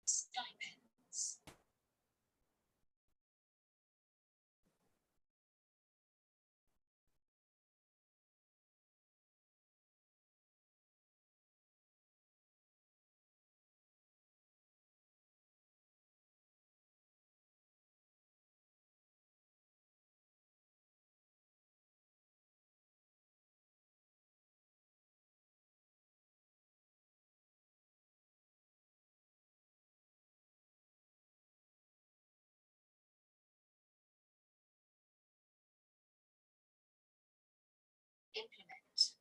Stipends. Implement.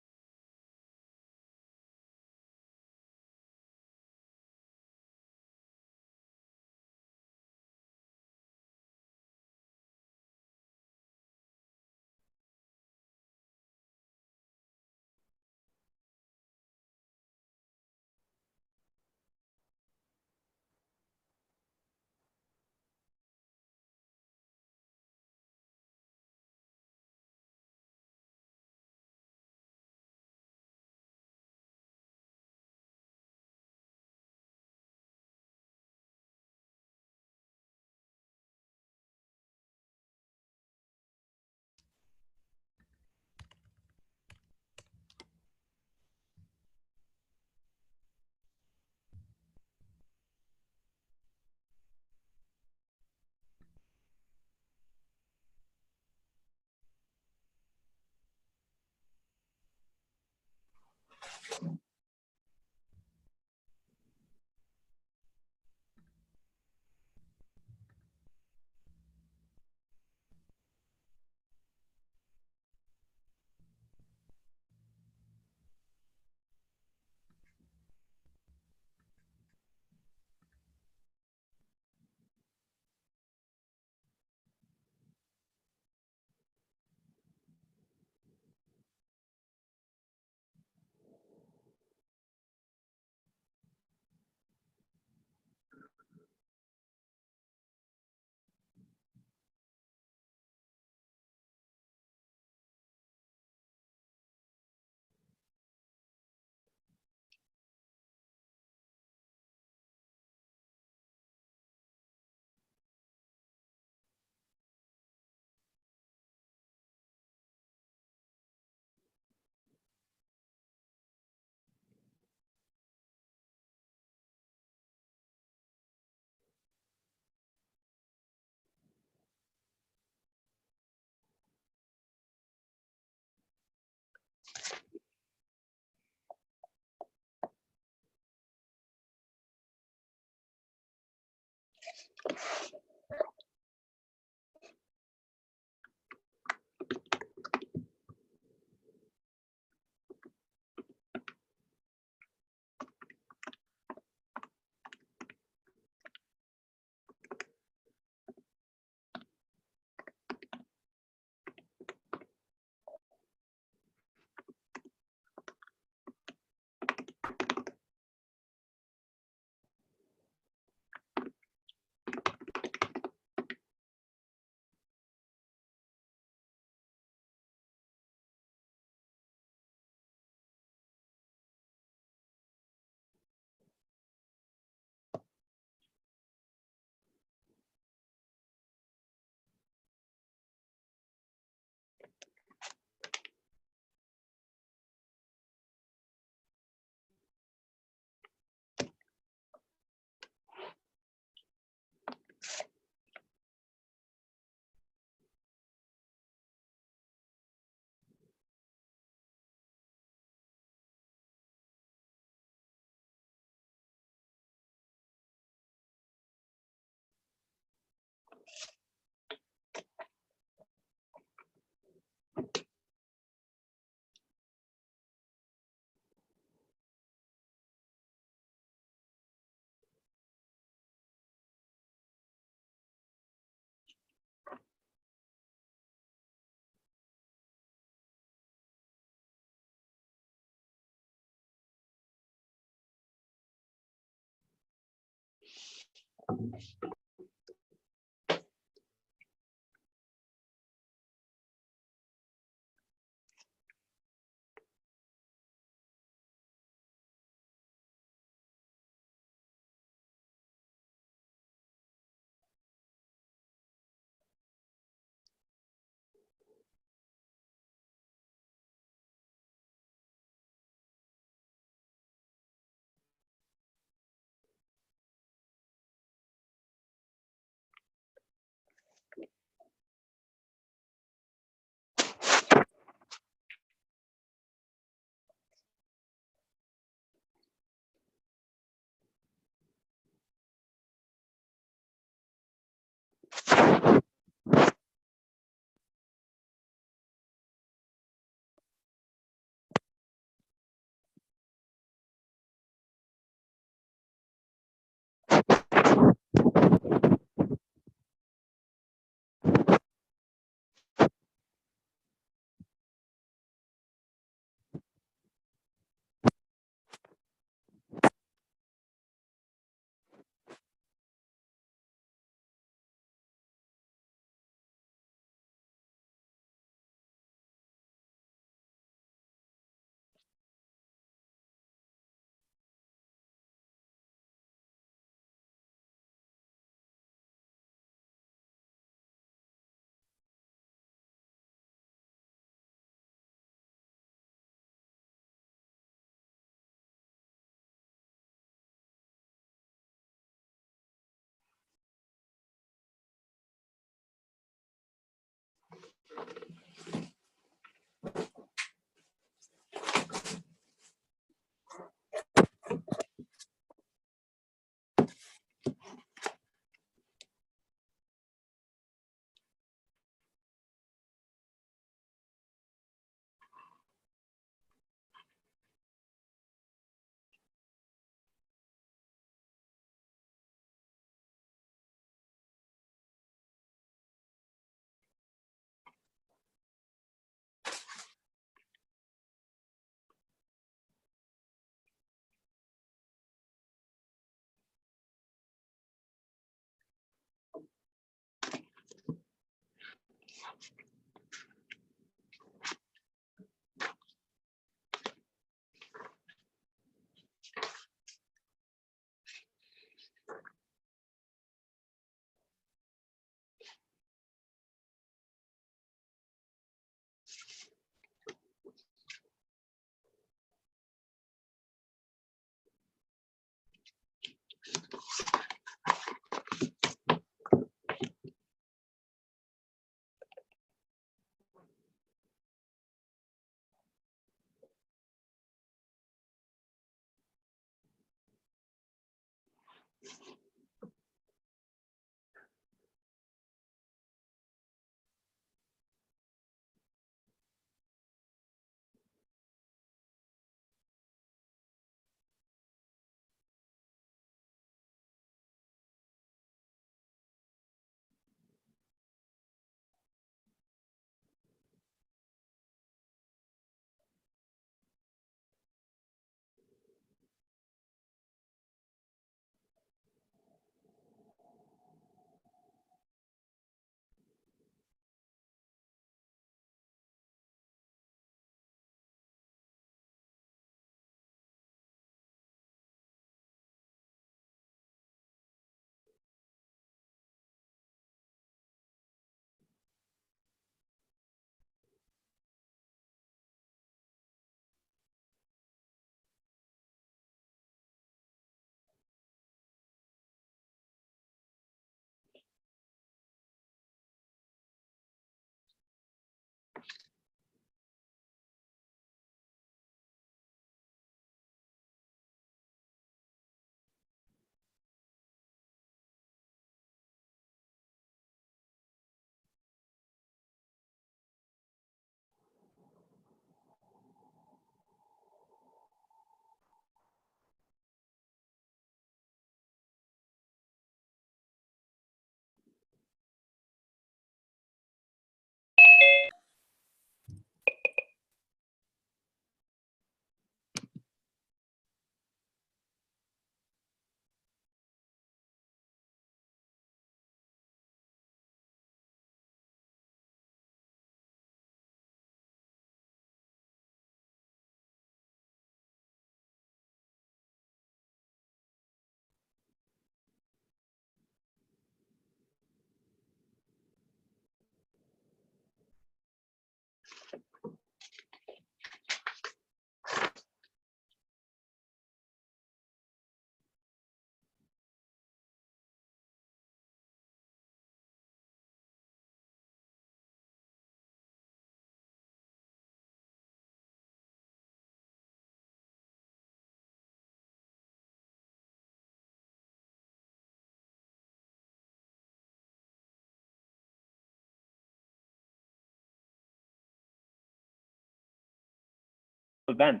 Event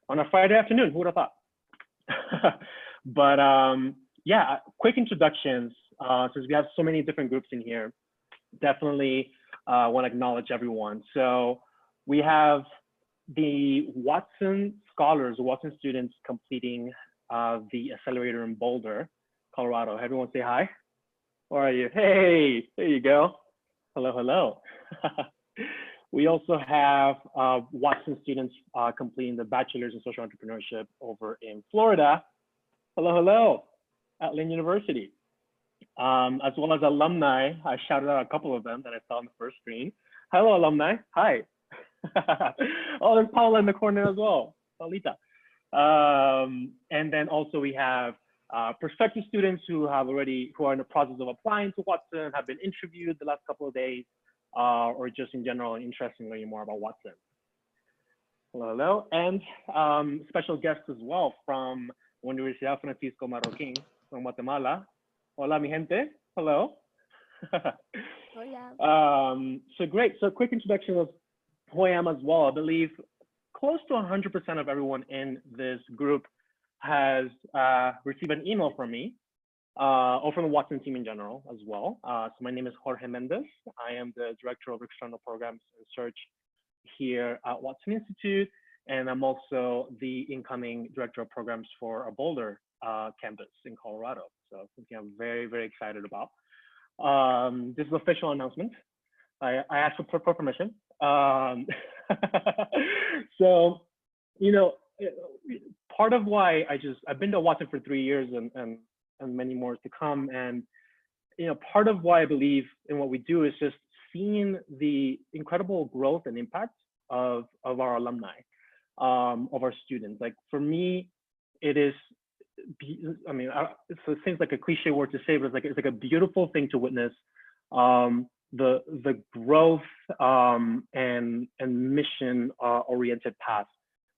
on a Friday afternoon. Who would have thought? But yeah, quick introductions. Since we have so many different groups in here, definitely want to acknowledge everyone. So we have the Watson scholars, Watson students completing the accelerator in Boulder, Colorado. Everyone say hi. Where are you? Hey, there you go. Hello, hello. We also have Watson students completing the bachelor's in social entrepreneurship over in Florida. Hello, hello, at Lynn University. As well as alumni. I shouted out a couple of them that I saw on the first screen. Hello, alumni. Hi. Oh, there's Paula in the corner as well. Paulita. And then also we have prospective students who are in the process of applying to Watson, have been interviewed the last couple of days, or just in general interested in learning more about Watson. Hello, hello. And special guests as well from Universidad Francisco Marroquín from Guatemala. Hola, mi gente. Hello. Hola. So great. So quick introduction of who I am as well. I believe close to 100% of everyone in this group has received an email from me or from the Watson team in general as well. So my name is Jorge Mendez. I am the Director of External Programs and Search here at Watson Institute. And I'm also the incoming Director of Programs for a Boulder campus in Colorado. So something I'm very, very excited about. This is an official announcement. I asked for permission. So, you know, part of why I've been to Watson for 3 years and many more to come. And, you know, part of why I believe in what we do is just seeing the incredible growth and impact of our alumni, of our students. Like for me, it is, I mean, it seems like a cliche word to say, but it's like a beautiful thing to witness. The growth and mission oriented path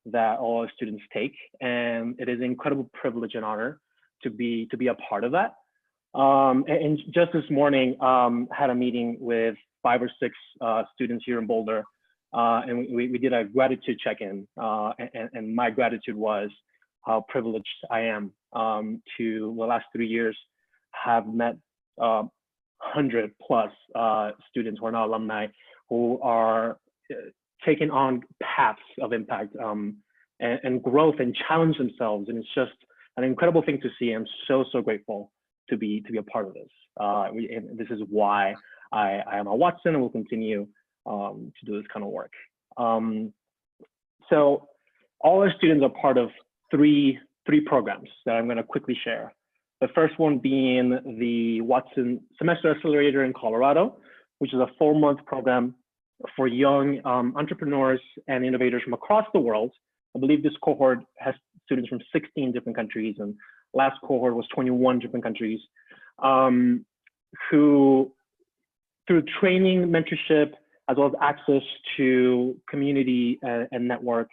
that all our students take, and it is an incredible privilege and honor to be a part of that. And just this morning, had a meeting with 5 or 6 students here in Boulder, and we did a gratitude check-in, and my gratitude was how privileged I am to the last 3 years have met 100 plus students who are now alumni who are taking on paths of impact and growth and challenge themselves. And it's just an incredible thing to see. I'm so grateful to be a part of this. And this is why I am at Watson and will continue to do this kind of work. So all our students are part of three programs that I'm going to quickly share. The first one being the Watson Semester Accelerator in Colorado, which is a 4-month program for young entrepreneurs and innovators from across the world. I believe this cohort has students from 16 different countries, and last cohort was 21 different countries, who through training, mentorship, as well as access to community and network,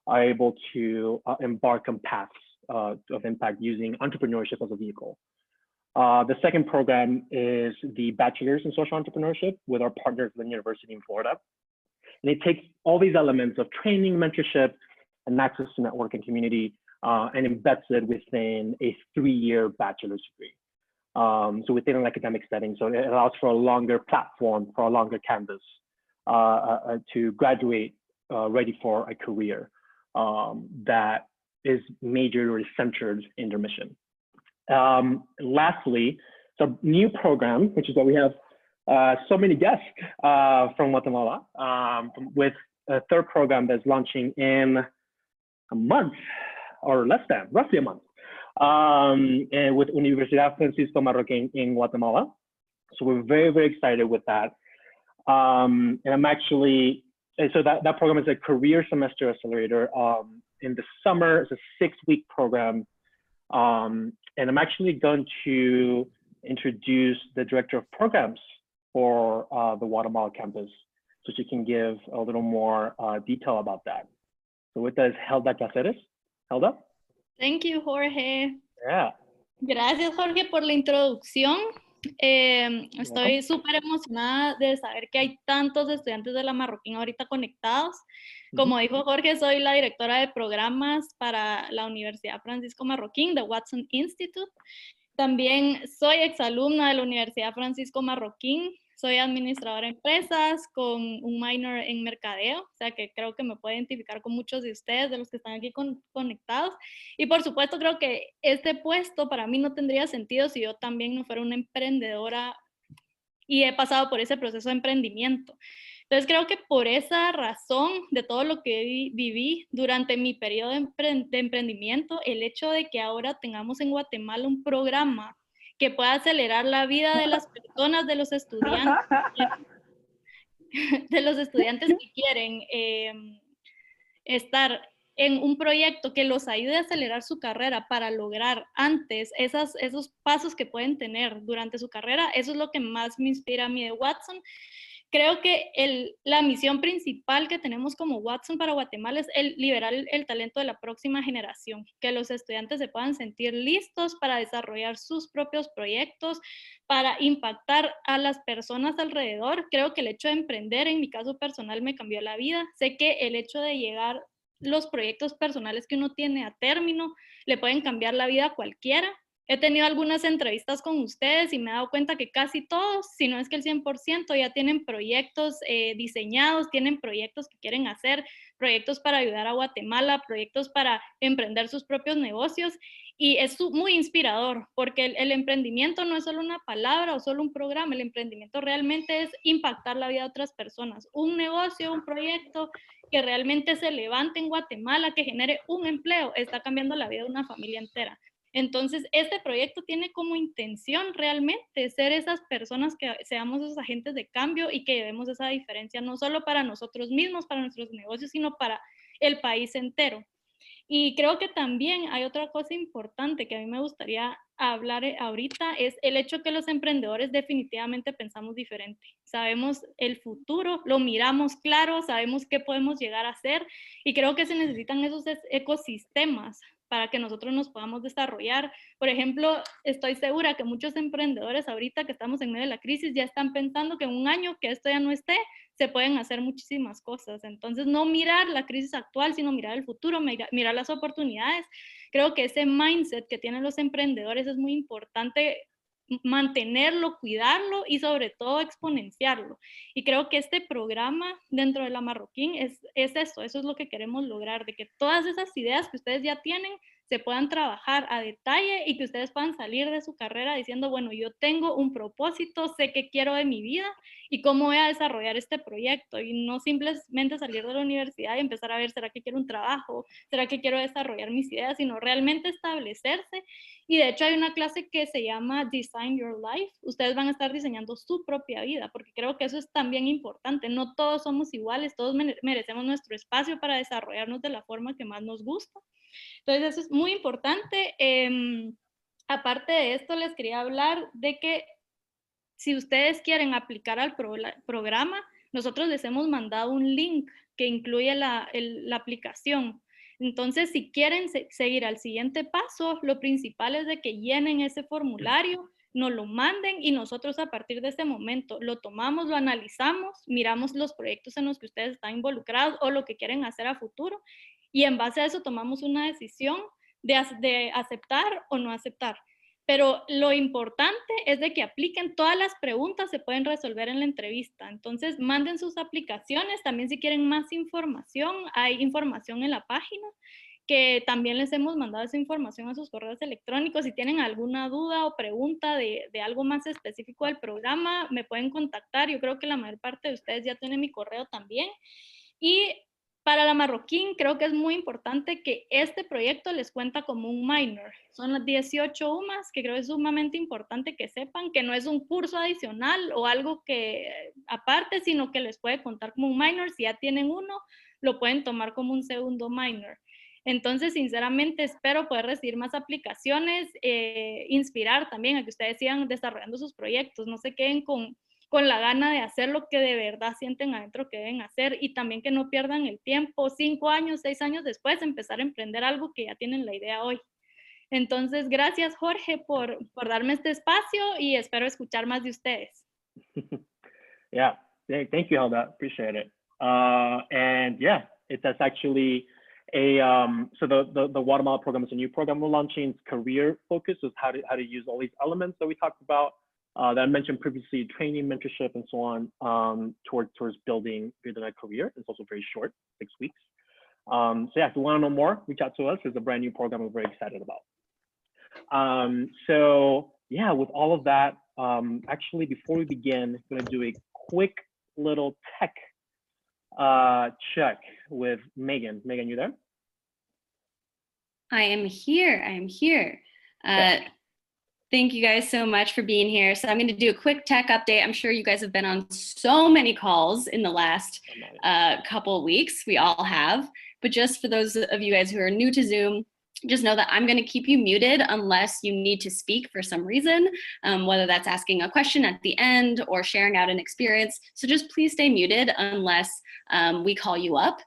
are able to embark on paths of impact using entrepreneurship as a vehicle. The second program is the Bachelor's in Social Entrepreneurship with our partners at the University in Florida. And it takes all these elements of training, mentorship, and access to network and community and embeds it within a 3-year bachelor's degree. So within an academic setting, so it allows for a longer platform, for a longer canvas to graduate ready for a career that is majorly centered in their mission. Lastly, so new program, which is that we have so many guests from Guatemala, with a third program that's launching in a month or less than, roughly a month, and with Universidad Francisco Marroquín in Guatemala. So we're very excited with that. And I'm actually, so that program is a career semester accelerator. In the summer, it's a 6-week program. And I'm actually going to introduce the director of programs for the Guatemala campus, so she can give a little more detail about that. So with that is Helda Caceres. Helda? Thank you, Jorge. Yeah. Gracias, Jorge, por la introducción. Estoy súper emocionada de saber que hay tantos estudiantes de la Marroquín ahorita conectados. Como dijo Jorge, soy la directora de programas para la Universidad Francisco Marroquín, de Watson Institute. También soy exalumna de la Universidad Francisco Marroquín. Soy administradora de empresas con un minor en mercadeo, o sea que creo que me puedo identificar con muchos de ustedes, de los que están aquí conectados. Y por supuesto creo que este puesto para mí no tendría sentido si yo también no fuera una emprendedora y he pasado por ese proceso de emprendimiento. Entonces creo que por esa razón de todo lo que viví durante mi periodo de emprendimiento, el hecho de que ahora tengamos en Guatemala un programa que pueda acelerar la vida de las personas, de los estudiantes que quieren estar en un proyecto que los ayude a acelerar su carrera para lograr antes esos pasos que pueden tener durante su carrera. Eso es lo que más me inspira a mí de Watson. Creo que la misión principal que tenemos como Watson para Guatemala es liberar el talento de la próxima generación, que los estudiantes se puedan sentir listos para desarrollar sus propios proyectos, para impactar a las personas alrededor. Creo que el hecho de emprender, en mi caso personal, me cambió la vida. Sé que el hecho de llegar los proyectos personales que uno tiene a término le pueden cambiar la vida a cualquiera. He tenido algunas entrevistas con ustedes y me he dado cuenta que casi todos, si no es que el 100%, ya tienen proyectos diseñados, tienen proyectos que quieren hacer, proyectos para ayudar a Guatemala, proyectos para emprender sus propios negocios. Y es muy inspirador, porque el emprendimiento no es solo una palabra o solo un programa, el emprendimiento realmente es impactar la vida de otras personas. Un negocio, un proyecto que realmente se levante en Guatemala, que genere un empleo, está cambiando la vida de una familia entera. Entonces, este proyecto tiene como intención realmente ser esas personas que seamos esos agentes de cambio y que llevemos esa diferencia, no solo para nosotros mismos, para nuestros negocios, sino para el país entero. Y creo que también hay otra cosa importante que a mí me gustaría hablar ahorita, es el hecho que los emprendedores definitivamente pensamos diferente. Sabemos el futuro, lo miramos claro, sabemos qué podemos llegar a hacer y creo que se necesitan esos ecosistemas para que nosotros nos podamos desarrollar. Por ejemplo, estoy segura que muchos emprendedores ahorita que estamos en medio de la crisis ya están pensando que en un año que esto ya no esté, se pueden hacer muchísimas cosas. Entonces, no mirar la crisis actual, sino mirar el futuro, mirar las oportunidades. Creo que ese mindset que tienen los emprendedores es muy importante mantenerlo, cuidarlo y sobre todo exponenciarlo. Y creo que este programa dentro de la Marroquín es eso es lo que queremos lograr, de que todas esas ideas que ustedes ya tienen se puedan trabajar a detalle y que ustedes puedan salir de su carrera diciendo, bueno, yo tengo un propósito, sé qué quiero de mi vida y cómo voy a desarrollar este proyecto y no simplemente salir de la universidad y empezar a ver, ¿será que quiero un trabajo? ¿Será que quiero desarrollar mis ideas? Sino realmente establecerse. Y de hecho hay una clase que se llama Design Your Life. Ustedes van a estar diseñando su propia vida, porque creo que eso es también importante. No todos somos iguales, todos merecemos nuestro espacio para desarrollarnos de la forma que más nos gusta. Entonces eso es muy importante. Aparte de esto, les quería hablar de que si ustedes quieren aplicar al programa, nosotros les hemos mandado un link que incluye la aplicación. Entonces, si quieren seguir al siguiente paso, lo principal es de que llenen ese formulario, nos lo manden y nosotros a partir de ese momento lo tomamos, lo analizamos, miramos los proyectos en los que ustedes están involucrados o lo que quieren hacer a futuro y en base a eso tomamos una decisión de aceptar o no aceptar. Pero lo importante es de que apliquen todas las preguntas, se pueden resolver en la entrevista. Entonces, manden sus aplicaciones. También si quieren más información, hay información en la página, que también les hemos mandado esa información a sus correos electrónicos. Si tienen alguna duda o pregunta de algo más específico del programa, me pueden contactar. Yo creo que la mayor parte de ustedes ya tienen mi correo también. Y para la Marroquín creo que es muy importante que este proyecto les cuenta como un minor. Son las 18 UMAS, que creo que es sumamente importante que sepan que no es un curso adicional o algo que aparte, sino que les puede contar como un minor. Si ya tienen uno, lo pueden tomar como un segundo minor. Entonces, sinceramente, espero poder recibir más aplicaciones, inspirar también a que ustedes sigan desarrollando sus proyectos, no se queden con la gana de hacer lo que de verdad sienten adentro que deben hacer y también que no pierdan el tiempo, 5 años, 6 años después, empezar a emprender algo que ya tienen la idea hoy. Entonces, gracias Jorge por darme este espacio y espero escuchar más de ustedes. Yeah, thank you, Helda. Appreciate it. And yeah, that's actually so the Guatemala program is a new program we're launching. It's career focused, is how to use all these elements that we talked about. That I mentioned previously, training, mentorship, and so on, towards building a career. It's also very short, 6 weeks. So yeah, if you want to know more, reach out to us. It's a brand new program we're very excited about. So yeah, with all of that, actually, before we begin, I'm going to do a quick little tech check with Megan. Megan, you there? I am here. I am here. Thank you guys so much for being here. So I'm going to do a quick tech update. I'm sure you guys have been on so many calls in the last couple of weeks. We all have. But just for those of you guys who are new to Zoom, just know that I'm going to keep you muted unless you need to speak for some reason, whether that's asking a question at the end or sharing out an experience. So just please stay muted unless we call you up.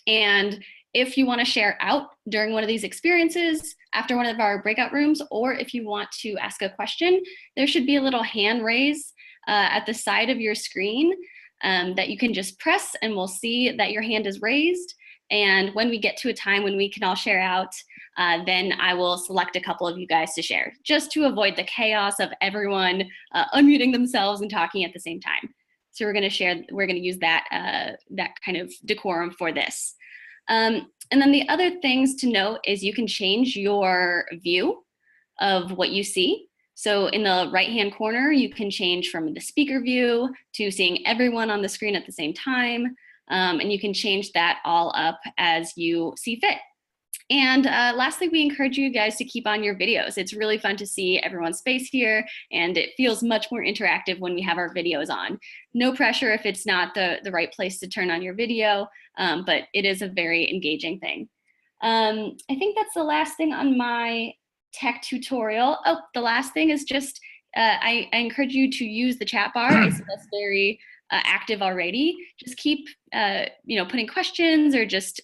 And if you want to share out during one of these experiences, after one of our breakout rooms, or if you want to ask a question, there should be a little hand raise at the side of your screen that you can just press and we'll see that your hand is raised. And when we get to a time when we can all share out, then I will select a couple of you guys to share, just to avoid the chaos of everyone unmuting themselves and talking at the same time. So we're going to use that kind of decorum for this. And then the other things to note is you can change your view of what you see. So in the right-hand corner, you can change from the speaker view to seeing everyone on the screen at the same time. And you can change that all up as you see fit. And lastly, we encourage you guys to keep on your videos. It's really fun to see everyone's face here, and it feels much more interactive when we have our videos on. No pressure if it's not the right place to turn on your video, but it is a very engaging thing. I think that's the last thing on my tech tutorial. Oh, the last thing is just, I encourage you to use the chat bar. I see that's very active already. Just keep, putting questions or just,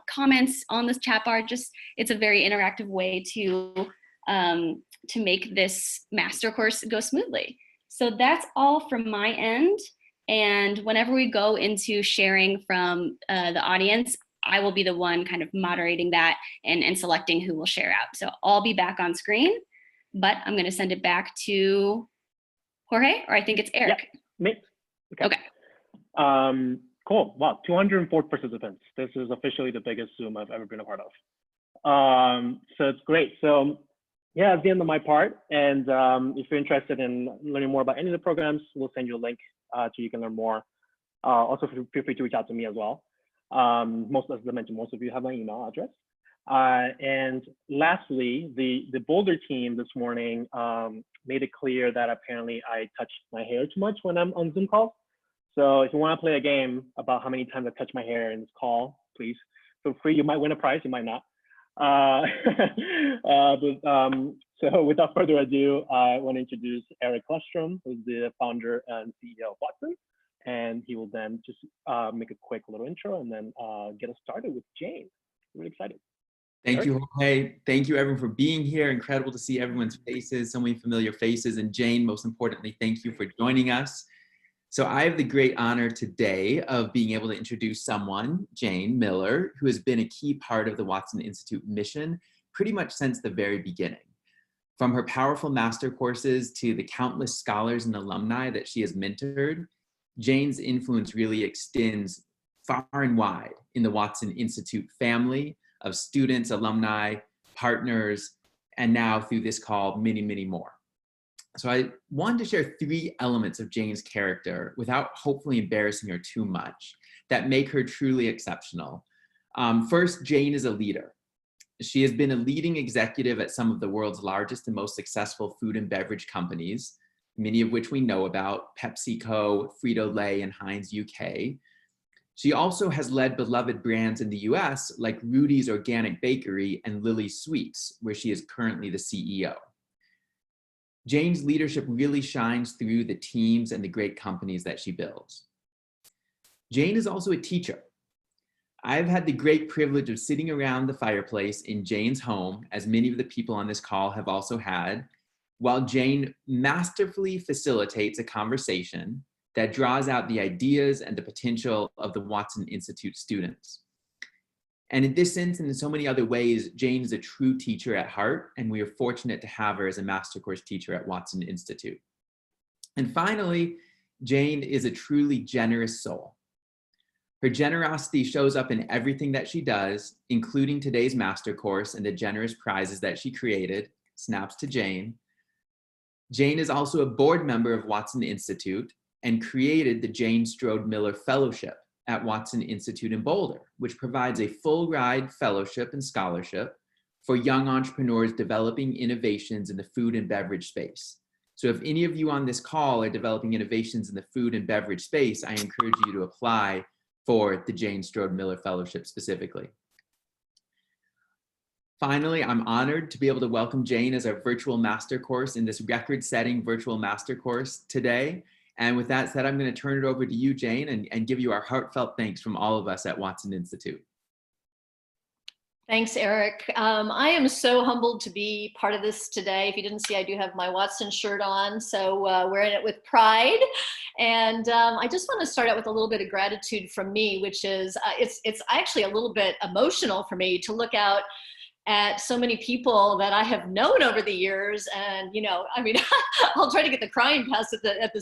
comments on this chat bar. Just, it's a very interactive way to make this master course go smoothly. So that's all from my end. And whenever we go into sharing from the audience, I will be the one kind of moderating that and selecting who will share out. So I'll be back on screen, but I'm going to send it back to Jorge, or I think it's Eric. Yeah, me. Okay. Cool. Wow, 204 participants. This is officially the biggest Zoom I've ever been a part of. So it's great. So yeah, that's the end of my part. And if you're interested in learning more about any of the programs, we'll send you a link so you can learn more. Also, feel free to reach out to me as well. As I mentioned, most of you have my email address. And lastly, the Boulder team this morning made it clear that apparently I touched my hair too much when I'm on Zoom calls. So if you want to play a game about how many times I touch my hair in this call, please feel free. You might win a prize, you might not. So without further ado, I want to introduce Eric Lustrom, who's the founder and CEO of Watson. And he will then just make a quick little intro and then get us started with Jane. Really excited. Thank you, Jorge. Thank you, everyone, for being here. Incredible to see everyone's faces, so many familiar faces. And Jane, most importantly, thank you for joining us. So I have the great honor today of being able to introduce someone, Jane Miller, who has been a key part of the Watson Institute mission pretty much since the very beginning. From her powerful master courses to the countless scholars and alumni that she has mentored, Jane's influence really extends far and wide in the Watson Institute family of students, alumni, partners, and now through this call, many, many more. So I wanted to share 3 elements of Jane's character without hopefully embarrassing her too much that make her truly exceptional. First, Jane is a leader. She has been a leading executive at some of the world's largest and most successful food and beverage companies, many of which we know about: PepsiCo, Frito Lay, and Heinz UK. She also has led beloved brands in the US like Rudy's Organic Bakery and Lily's Sweets, where she is currently the CEO. Jane's leadership really shines through the teams and the great companies that she builds. Jane is also a teacher. I've had the great privilege of sitting around the fireplace in Jane's home, as many of the people on this call have also had, while Jane masterfully facilitates a conversation that draws out the ideas and the potential of the Watson Institute students. And in this sense, and in so many other ways, Jane is a true teacher at heart, and we are fortunate to have her as a master course teacher at Watson Institute. And finally, Jane is a truly generous soul. Her generosity shows up in everything that she does, including today's master course and the generous prizes that she created. Snaps to Jane. Jane is also a board member of Watson Institute and created the Jane Strode Miller Fellowship at Watson Institute in Boulder, which provides a full ride fellowship and scholarship for young entrepreneurs developing innovations in the food and beverage space. So if any of you on this call are developing innovations in the food and beverage space, I encourage you to apply for the Jane Strode Miller Fellowship specifically. Finally, I'm honored to be able to welcome Jane as our virtual master course in this record-setting virtual master course today. And with that said, I'm going to turn it over to you, Jane, and give you our heartfelt thanks from all of us at Watson Institute. Thanks, Eric. I am so humbled to be part of this today. If you didn't see, I do have my Watson shirt on, so we're in it with pride. And I just want to start out with a little bit of gratitude from me, which is it's actually a little bit emotional for me to look out at so many people that I have known over the years. And, you know, I mean, I'll try to get the crying pass at the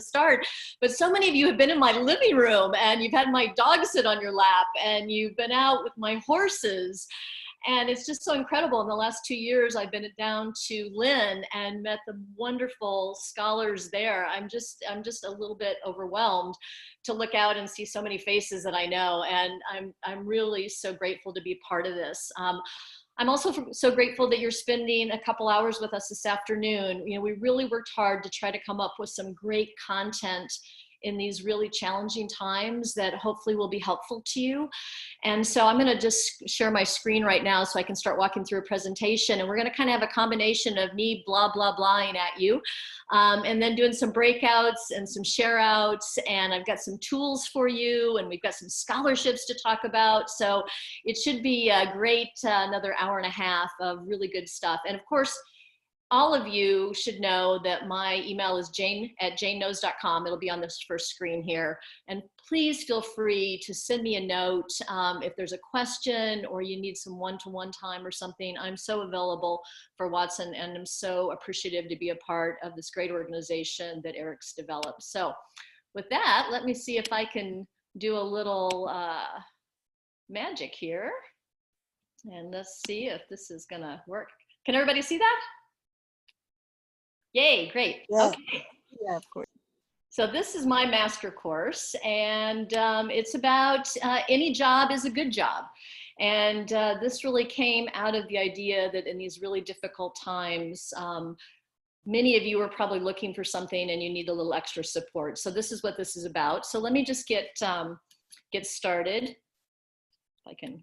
start, but so many of you have been in my living room, and you've had my dog sit on your lap, and you've been out with my horses. And it's just so incredible. In the last 2 years, I've been down to Lynn and met the wonderful scholars there. I'm just a little bit overwhelmed to look out and see so many faces that I know. And I'm really so grateful to be part of this. I'm also so grateful that you're spending a couple hours with us this afternoon. You know, we really worked hard to try to come up with some great content in these really challenging times that hopefully will be helpful to you. And so I'm going to just share my screen right now so I can start walking through a presentation, and we're going to kind of have a combination of me blah, blah, blahing at you, and then doing some breakouts and some share outs, and I've got some tools for you, and we've got some scholarships to talk about. So it should be a great another hour and a half of really good stuff. And of course, all of you should know that my email is jane@janeknows.com. It'll be on this first screen here. And please feel free to send me a note if there's a question or you need some one-to-one time or something. I'm so available for Watson, and I'm so appreciative to be a part of this great organization that Eric's developed. So with that, let me see if I can do a little magic here. And let's see if this is gonna work. Can everybody see that? Yay, great. Yeah. Okay. Yeah, of course. So this is my master course, and it's about any job is a good job. And this really came out of the idea that in these really difficult times, many of you are probably looking for something and you need a little extra support. So this is what this is about. So let me just get started. If I can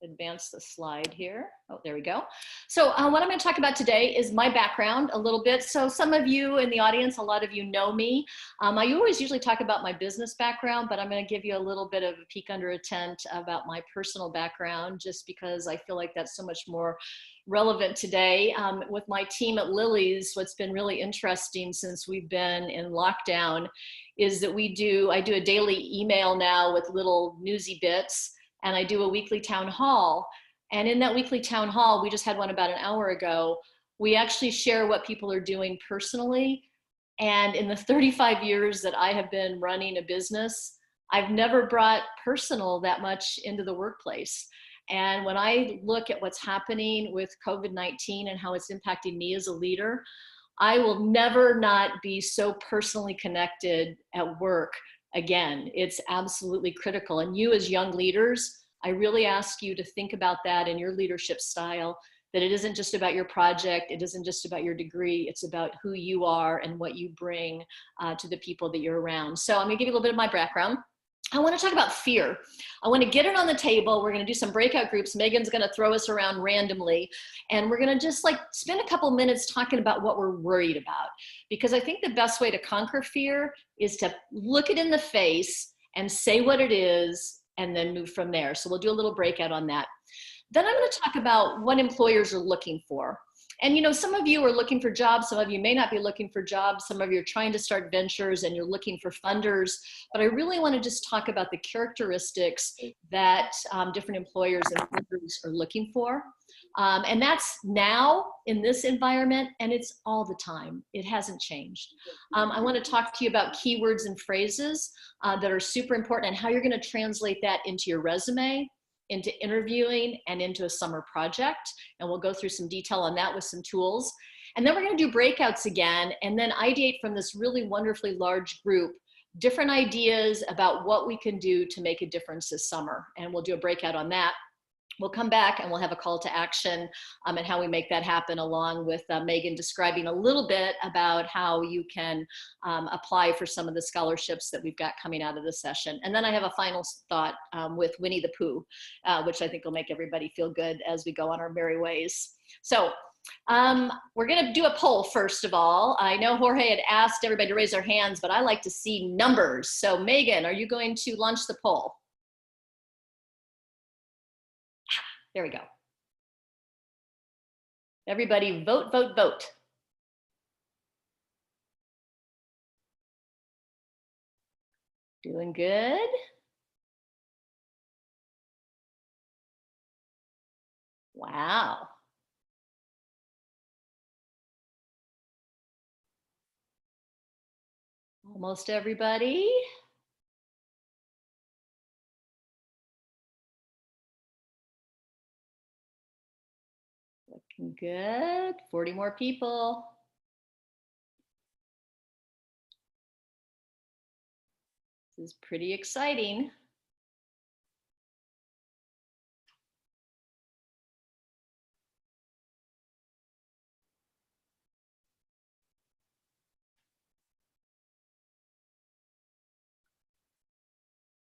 advance the slide here. Oh, there we go. So what I'm going to talk about today is my background a little bit. So some of you in the audience, a lot of you know me. I always usually talk about my business background, but I'm going to give you a little bit of a peek under a tent about my personal background, just because I feel like that's so much more relevant today. With my team at Lily's, what's been really interesting since we've been in lockdown is that I do a daily email now with little newsy bits, and I do a weekly town hall. And in that weekly town hall, we just had one about an hour ago, we actually share what people are doing personally. And in the 35 years that I have been running a business, I've never brought personal that much into the workplace. And when I look at what's happening with COVID-19 and how it's impacting me as a leader, I will never not be so personally connected at work again. It's absolutely critical. And you as young leaders, I really ask you to think about that in your leadership style, that it isn't just about your project, it isn't just about your degree, it's about who you are and what you bring to the people that you're around. So I'm gonna give you a little bit of my background. I want to talk about fear. I want to get it on the table. We're going to do some breakout groups. Megan's going to throw us around randomly. And we're going to just like spend a couple minutes talking about what we're worried about. Because I think the best way to conquer fear is to look it in the face and say what it is and then move from there. So we'll do a little breakout on that. Then I'm going to talk about what employers are looking for. And you know, some of you are looking for jobs, some of you may not be looking for jobs, some of you are trying to start ventures and you're looking for funders, but I really want to just talk about the characteristics that different employers and funders are looking for. And that's now in this environment, and it's all the time. It hasn't changed. I want to talk to you about keywords and phrases that are super important and how you're going to translate that into your resume, into interviewing, and into a summer project. And we'll go through some detail on that with some tools. And then we're going to do breakouts again, and then ideate from this really wonderfully large group, different ideas about what we can do to make a difference this summer. And we'll do a breakout on that. We'll come back and we'll have a call to action and how we make that happen, along with Megan describing a little bit about how you can apply for some of the scholarships that we've got coming out of the session. And then I have a final thought with Winnie the Pooh, which I think will make everybody feel good as we go on our merry ways. So we're going to do a poll first of all. I know Jorge had asked everybody to raise their hands, but I like to see numbers. So Megan, are you going to launch the poll? There we go. Everybody vote, vote, vote. Doing good. Wow. Almost everybody. Looking good. 40 more people. This is pretty exciting.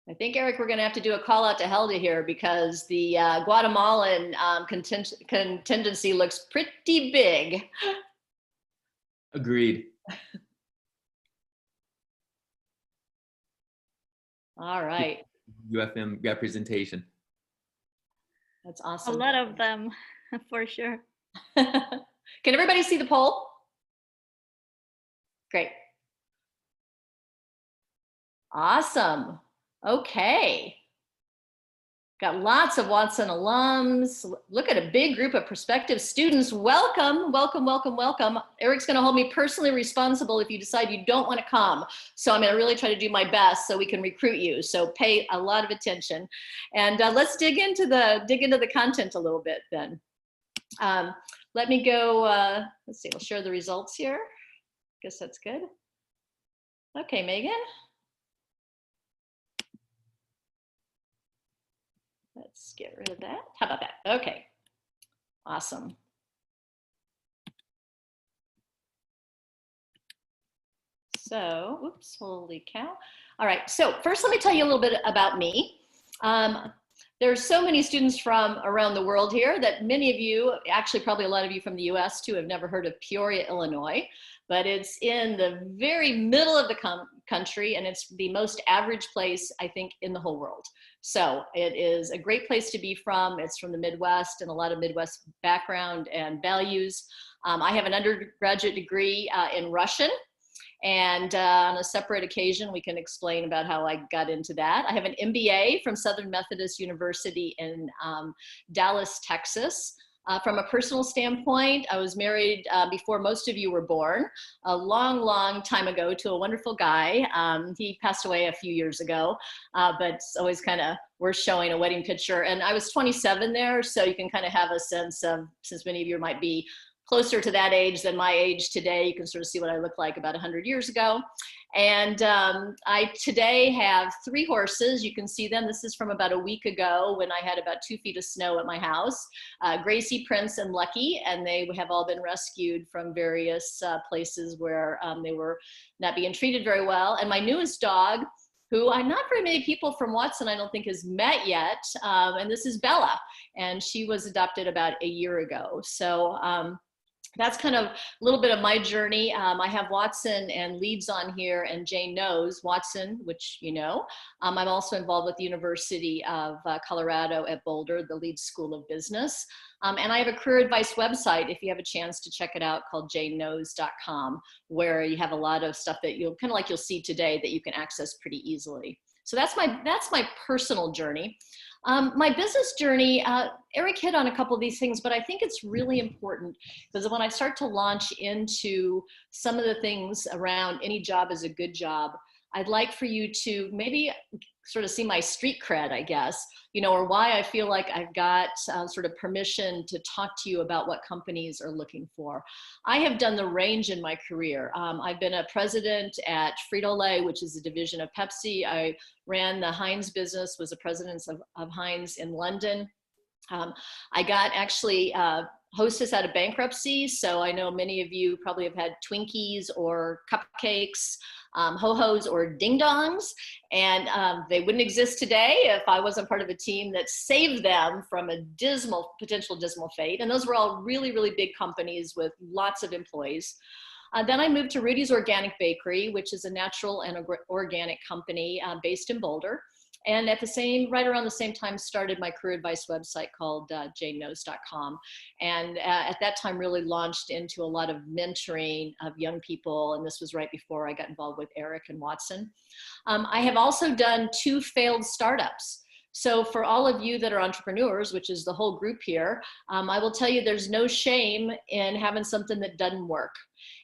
I think, Eric, we're going to have to do a call out to Helda here because the Guatemalan contingency looks pretty big. Agreed. All right. UFM representation. That's awesome. A lot of them, for sure. Can everybody see the poll? Great. Awesome. Okay. Got lots of Watson alums. Look at a big group of prospective students. Welcome, welcome, welcome, welcome. Eric's gonna hold me personally responsible if you decide you don't wanna come. So I'm gonna really try to do my best so we can recruit you. So pay a lot of attention. And let's dig into the content a little bit then. Let me go, let's see, we'll share the results here. Guess that's good. Okay, Megan. Let's get rid of that. How about that? Okay, awesome. So, oops, holy cow. All right, so first let me tell you a little bit about me. There's so many students from around the world here that many of you, actually probably a lot of you from the US too, have never heard of Peoria, Illinois, but it's in the very middle of the country and it's the most average place, I think, in the whole world. So it is a great place to be from. It's from the Midwest and a lot of Midwest background and values. I have an undergraduate degree in Russian. And on a separate occasion, we can explain about how I got into that. I have an MBA from Southern Methodist University in Dallas, Texas. From a personal standpoint, I was married before most of you were born, a long, long time ago to a wonderful guy. He passed away a few years ago, but it's always kind of worth showing a wedding picture. And I was 27 there, so you can kind of have a sense of, since many of you might be closer to that age than my age today, you can sort of see what I look like about 100 years ago. And I today have 3 horses. You can see them. This is from about a week ago when I had about 2 feet of snow at my house. Gracie, Prince, and Lucky, and they have all been rescued from various places where they were not being treated very well. And my newest dog, who not very many people from Watson I don't think has met yet, and this is Bella, and she was adopted about a year ago. So that's kind of a little bit of my journey. I have Watson and Leeds on here, and Jane knows Watson, which you know. I'm also involved with the University of Colorado at Boulder, the Leeds School of Business. And I have a career advice website, if you have a chance to check it out, called janeknows.com, where you have a lot of stuff that you'll kind of like you'll see today that you can access pretty easily. So that's my personal journey. My business journey, Eric hit on a couple of these things, but I think it's really important because when I start to launch into some of the things around any job is a good job, I'd like for you to maybe sort of see my street cred, I guess, you know, or why I feel like I've got sort of permission to talk to you about what companies are looking for. I have done the range in my career. I've been a president at Frito Lay, which is a division of Pepsi. I ran the Heinz business, was a president of Heinz in London. I got actually hostess out of bankruptcy, so I know many of you probably have had Twinkies or cupcakes, ho-hos or ding-dongs, and they wouldn't exist today if I wasn't part of a team that saved them from a potential dismal fate. And those were all really, really big companies with lots of employees. Then I moved to Rudy's Organic Bakery, which is a natural and organic company based in Boulder. And right around the same time, started my career advice website called janeknows.com. And at that time, really launched into a lot of mentoring of young people. And this was right before I got involved with Eric and Watson. I have also done 2 failed startups. So for all of you that are entrepreneurs, which is the whole group here, I will tell you there's no shame in having something that doesn't work.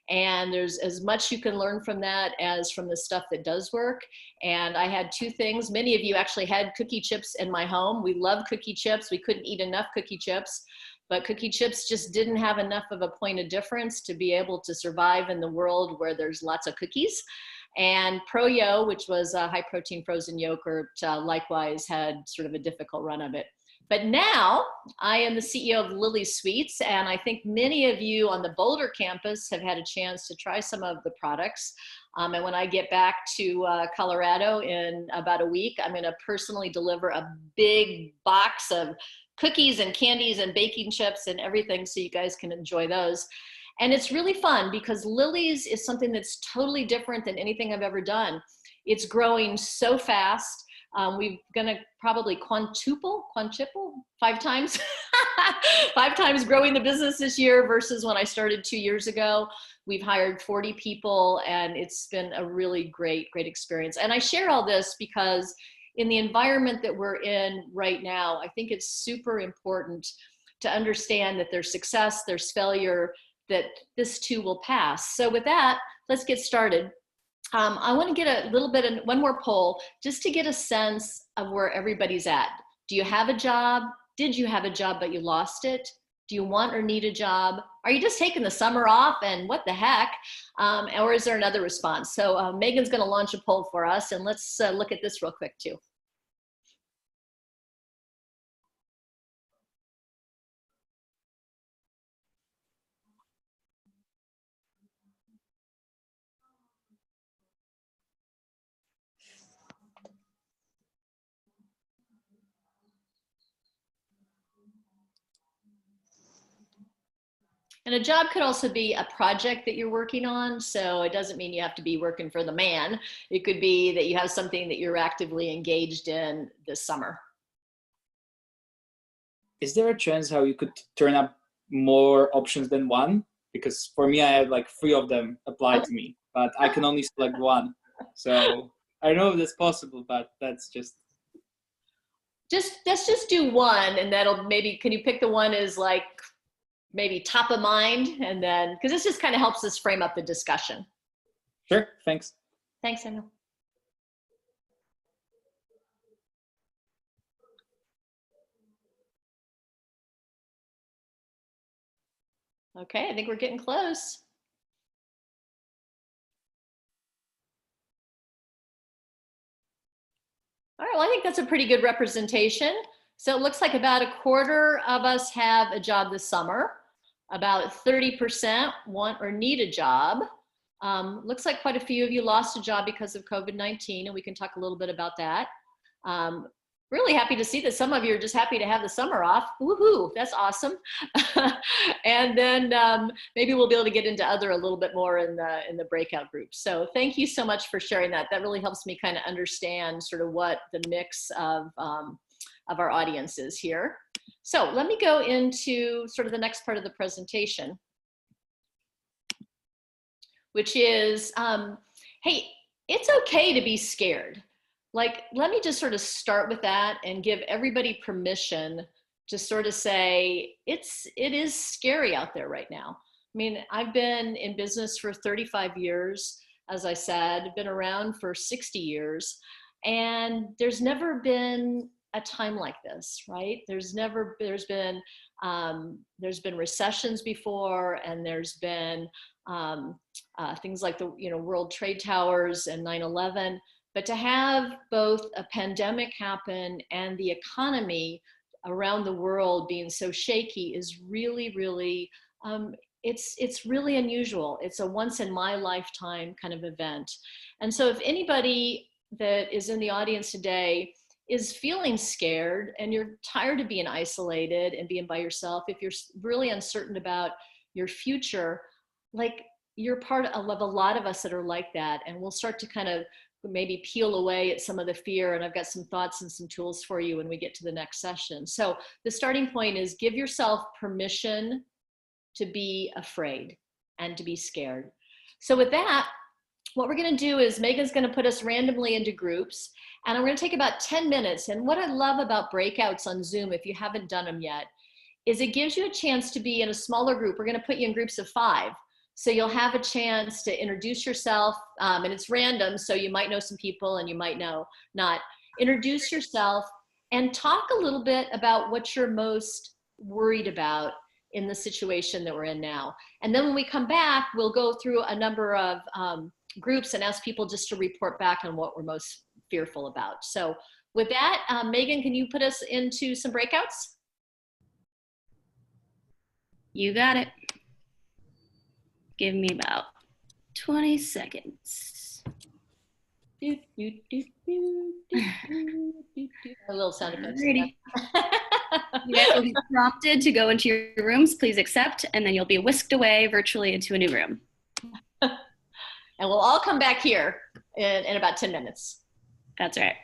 And there's as much you can learn from that as from the stuff that does work. And I had two things. Many of you actually had cookie chips in my home. We love cookie chips. We couldn't eat enough cookie chips, but cookie chips just didn't have enough of a point of difference to be able to survive in the world where there's lots of cookies. And Pro-Yo, which was a high protein frozen yogurt, likewise had sort of a difficult run of it. But now I am the CEO of Lily Sweets, and I think many of you on the Boulder campus have had a chance to try some of the products. And when I get back to Colorado in about a week, I'm going to personally deliver a big box of cookies and candies and baking chips and everything so you guys can enjoy those. And it's really fun because Lily's is something that's totally different than anything I've ever done. It's growing so fast. We're gonna probably quintuple, 5 times, 5 times growing the business this year versus when I started 2 years ago. We've hired 40 people and it's been a really great experience. And I share all this because in the environment that we're in right now, I think it's super important to understand that there's success, there's failure, that this too will pass. So with that, let's get started. I want to get a little bit of one more poll just to get a sense of where everybody's at. Do you have a job? Did you have a job but you lost it? Do you want or need a job? Are you just taking the summer off and what the heck? Or is there another response? So Megan's going to launch a poll for us and let's look at this real quick too. And a job could also be a project that you're working on. So it doesn't mean you have to be working for the man. It could be that you have something that you're actively engaged in this summer. Is there a chance how you could turn up more options than one? Because for me, I had like 3 of them applied to me, but I can only select one. So I don't know if that's possible, but that's just. Let's just do one and that'll maybe, can you pick the one as like, maybe top of mind, and then, because this just kind of helps us frame up the discussion. Sure, thanks. Thanks, Samuel. Okay, I think we're getting close. All right, well, I think that's a pretty good representation. So it looks like about a quarter of us have a job this summer. About 30% want or need a job. Looks like quite a few of you lost a job because of COVID-19, and we can talk a little bit about that. Really happy to see that some of you are just happy to have the summer off. Woohoo, that's awesome. And then maybe we'll be able to get into other a little bit more in the breakout groups. So thank you so much for sharing that. That really helps me kind of understand sort of what the mix of our audience is here. So let me go into sort of the next part of the presentation, which is, hey, it's okay to be scared. Like, let me just sort of start with that and give everybody permission to sort of say, it is scary out there right now. I mean, I've been in business for 35 years, as I said, been around for 60 years, and there's never been a time like this, right? There's been recessions before, and there's been things like the World Trade Towers and 9/11. But to have both a pandemic happen and the economy around the world being so shaky is really, really, it's really unusual. It's a once in my lifetime kind of event. And so if anybody that is in the audience today is feeling scared and you're tired of being isolated and being by yourself, if you're really uncertain about your future, like, you're part of a lot of us that are like that. And we'll start to kind of maybe peel away at some of the fear. And I've got some thoughts and some tools for you when we get to the next session. So the starting point is give yourself permission to be afraid and to be scared. So with that, what we're going to do is Megan's going to put us randomly into groups, and I'm going to take about 10 minutes. And what I love about breakouts on Zoom, if you haven't done them yet, is it gives you a chance to be in a smaller group. We're going to put you in groups of 5. So you'll have a chance to introduce yourself, and it's random, so you might know some people and you might know not. Introduce yourself and talk a little bit about what you're most worried about in the situation that we're in now. And then when we come back, we'll go through a number of groups and ask people just to report back on what we're most fearful about. So with that, Megan, can you put us into some breakouts? You got it. Give me about 20 seconds. A little sound effects. Alrighty. You guys will be prompted to go into your rooms. Please accept, and then you'll be whisked away virtually into a new room. And we'll all come back here in about 10 minutes. That's right.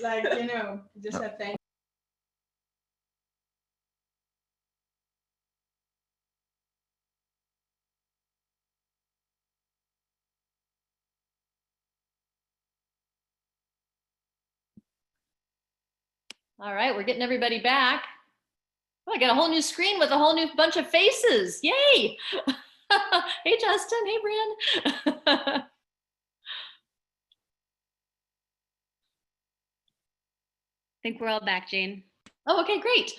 Like, you know, just a thank. All right, we're getting everybody back. Oh, I got a whole new screen with a whole new bunch of faces. Yay! Hey, Justin. Hey, Brian. I think we're all back, Jane. Oh, okay, great.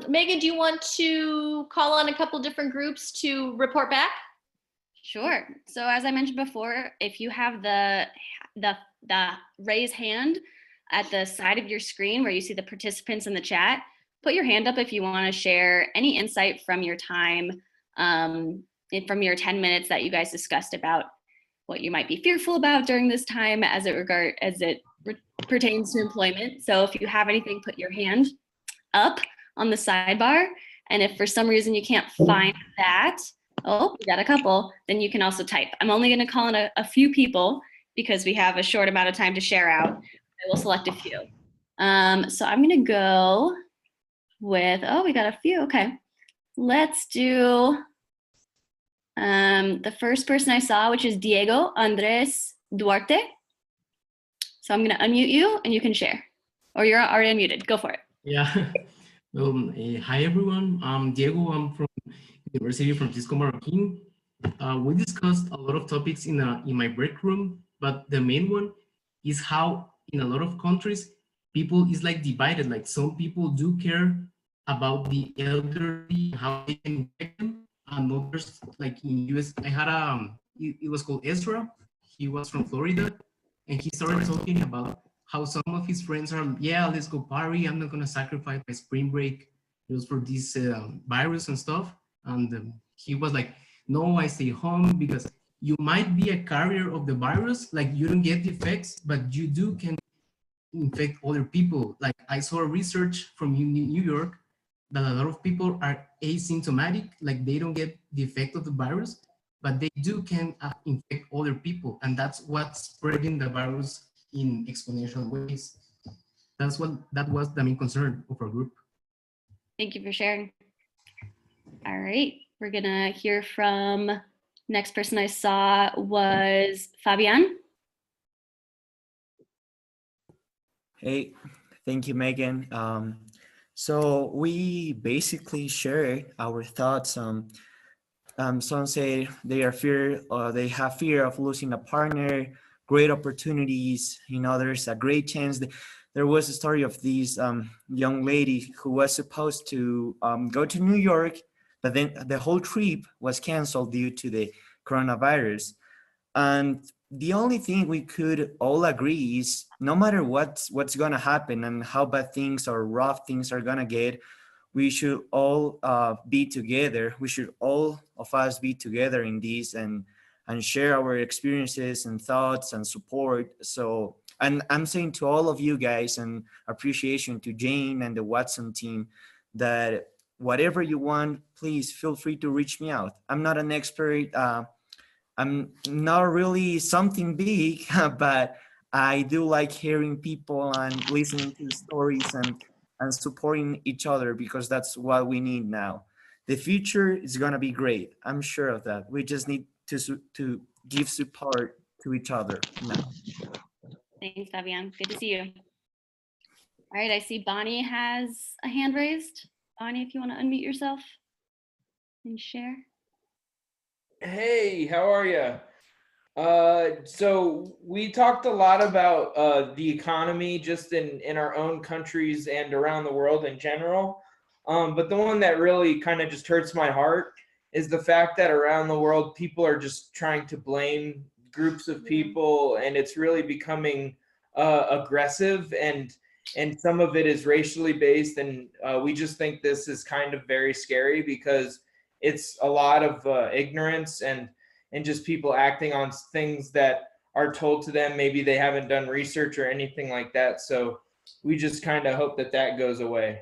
Megan, do you want to call on a couple different groups to report back? Sure. So as I mentioned before, if you have the raise hand at the side of your screen where you see the participants in the chat, put your hand up if you want to share any insight from your time, from your 10 minutes that you guys discussed about what you might be fearful about during this time as it pertains to employment. So if you have anything, put your hand up on the sidebar. And if for some reason you can't find that, oh, we got a couple, then you can also type. I'm only going to call on a few people because we have a short amount of time to share out. I will select a few. So I'm going to go with, oh, we got a few. Okay. Let's do the first person I saw, which is Diego Andres Duarte. So I'm going to unmute you and you can share. Or you're already unmuted. Go for it. Yeah. Hi, everyone. I'm Diego. I'm from University of Francisco Marroquin. We discussed a lot of topics in my break room, but the main one is how in a lot of countries, people is like divided. Like some people do care about the elderly, how they can impact them, and others, like in US, I had it was called Ezra. He was from Florida, and he started talking about how some of his friends are, yeah, let's go party. I'm not gonna sacrifice my spring break just for this virus and stuff. And he was like, no, I stay home because you might be a carrier of the virus. Like you don't get the effects, but you can infect other people. Like I saw research from New York that a lot of people are asymptomatic, like they don't get the effect of the virus, but they can infect other people. And that's what's spreading the virus in exponential ways. That was the main concern of our group. Thank you for sharing. All right, we're gonna hear from, next person I saw was Fabian. Hey, thank you, Megan. So we basically shared our thoughts. Some say they have fear of losing a partner, great opportunities. In others, a great chance. There was a story of this young lady who was supposed to go to New York, but then the whole trip was canceled due to the coronavirus. And the only thing we could all agree is no matter what's going to happen and how bad things or rough things are going to get, we should all be together. We should all of us be together in this and share our experiences and thoughts and support. So, and I'm saying to all of you guys, and appreciation to Jane and the Watson team, that whatever you want, please feel free to reach me out. I'm not an expert. I'm not really something big, but I do like hearing people and listening to the stories and supporting each other, because that's what we need now. The future is going to be great. I'm sure of that. We just need to give support to each other now. Thanks, Fabian. Good to see you. All right, I see Bonnie has a hand raised. Bonnie, if you want to unmute yourself and share. Hey, how are you? So we talked a lot about the economy just in our own countries and around the world in general. But the one that really kind of just hurts my heart is the fact that around the world, people are just trying to blame groups of people, and it's really becoming aggressive, and some of it is racially based, and we just think this is kind of very scary because it's a lot of ignorance and just people acting on things that are told to them. Maybe they haven't done research or anything like that. So we just kind of hope that that goes away.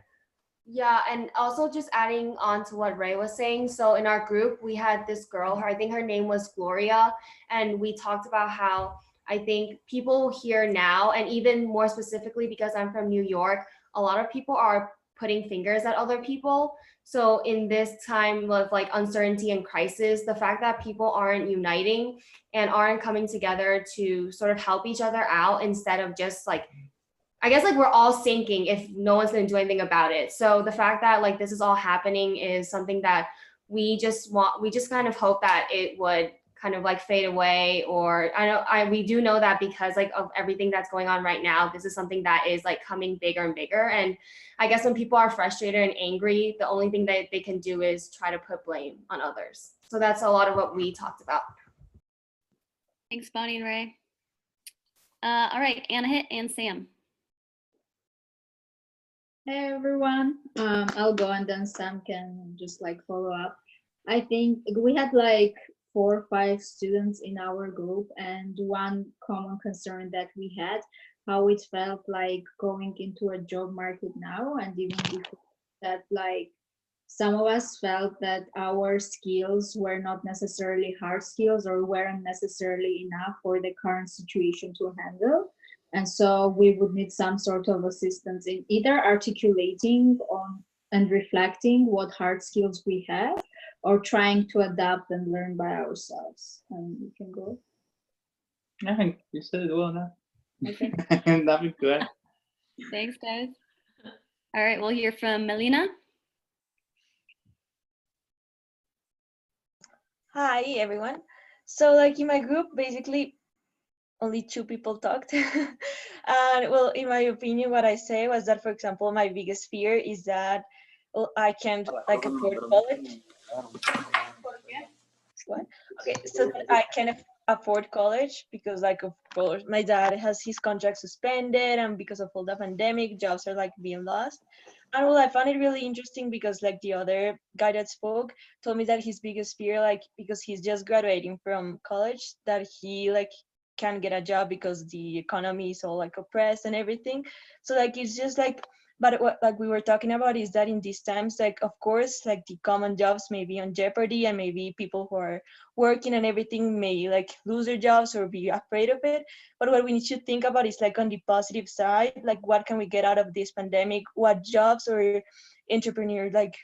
Yeah, and also just adding on to what Ray was saying. So in our group, we had this girl, I think her name was Gloria, and we talked about how I think people here now, and even more specifically because I'm from New York, a lot of people are putting fingers at other people. So in this time of like uncertainty and crisis, the fact that people aren't uniting and aren't coming together to sort of help each other out instead of just like, I guess like we're all sinking if no one's going to do anything about it. So the fact that like this is all happening is something that we just kind of hope that it would kind of like fade away. Or we do know that because like of everything that's going on right now, this is something that is like coming bigger and bigger. And I guess when people are frustrated and angry, the only thing that they can do is try to put blame on others. So that's a lot of what we talked about. Thanks, Bonnie and Ray. All right, Anahit and Sam. Hey everyone, I'll go and then Sam can just like follow up. I think we had like 4 or 5 students in our group, and one common concern that we had, how it felt like going into a job market now, and even before that, like some of us felt that our skills were not necessarily hard skills or weren't necessarily enough for the current situation to handle. And so we would need some sort of assistance in either articulating on and reflecting what hard skills we have, or trying to adapt and learn by ourselves. And you can go. I think you said it well now. Okay. Nothing to add. Thanks, guys. All right, we'll hear from Melina. Hi, everyone. So like in my group, basically only 2 people talked. And well, in my opinion, what I say was that, for example, my biggest fear is that I can't like afford college. What? Okay, so I can afford college because like of course my dad has his contract suspended, and because of all the pandemic, jobs are like being lost. And well, I found it really interesting because like the other guy that spoke told me that his biggest fear, like because he's just graduating from college, that he like can't get a job because the economy is all like oppressed and everything. So like it's just like, but what like we were talking about is that in these times, like of course like the common jobs may be on jeopardy, and maybe people who are working and everything may like lose their jobs or be afraid of it. But what we need to think about is like on the positive side, like what can we get out of this pandemic? What jobs or entrepreneur like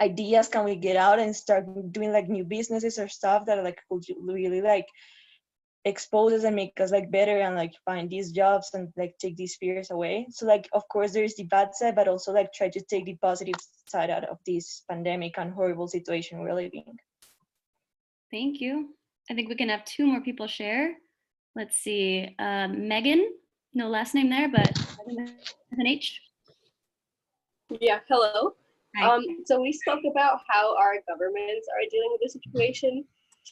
ideas can we get out and start doing like new businesses or stuff that like could really like expose us and make us like better and like find these jobs and like take these fears away. So like of course there's the bad side, but also like try to take the positive side out of this pandemic and horrible situation we're living. Thank you. I think we can have 2 more people share. Let's see, Megan, no last name there, but with an H. Yeah, hello. Hi. So we spoke about how our governments are dealing with the situation.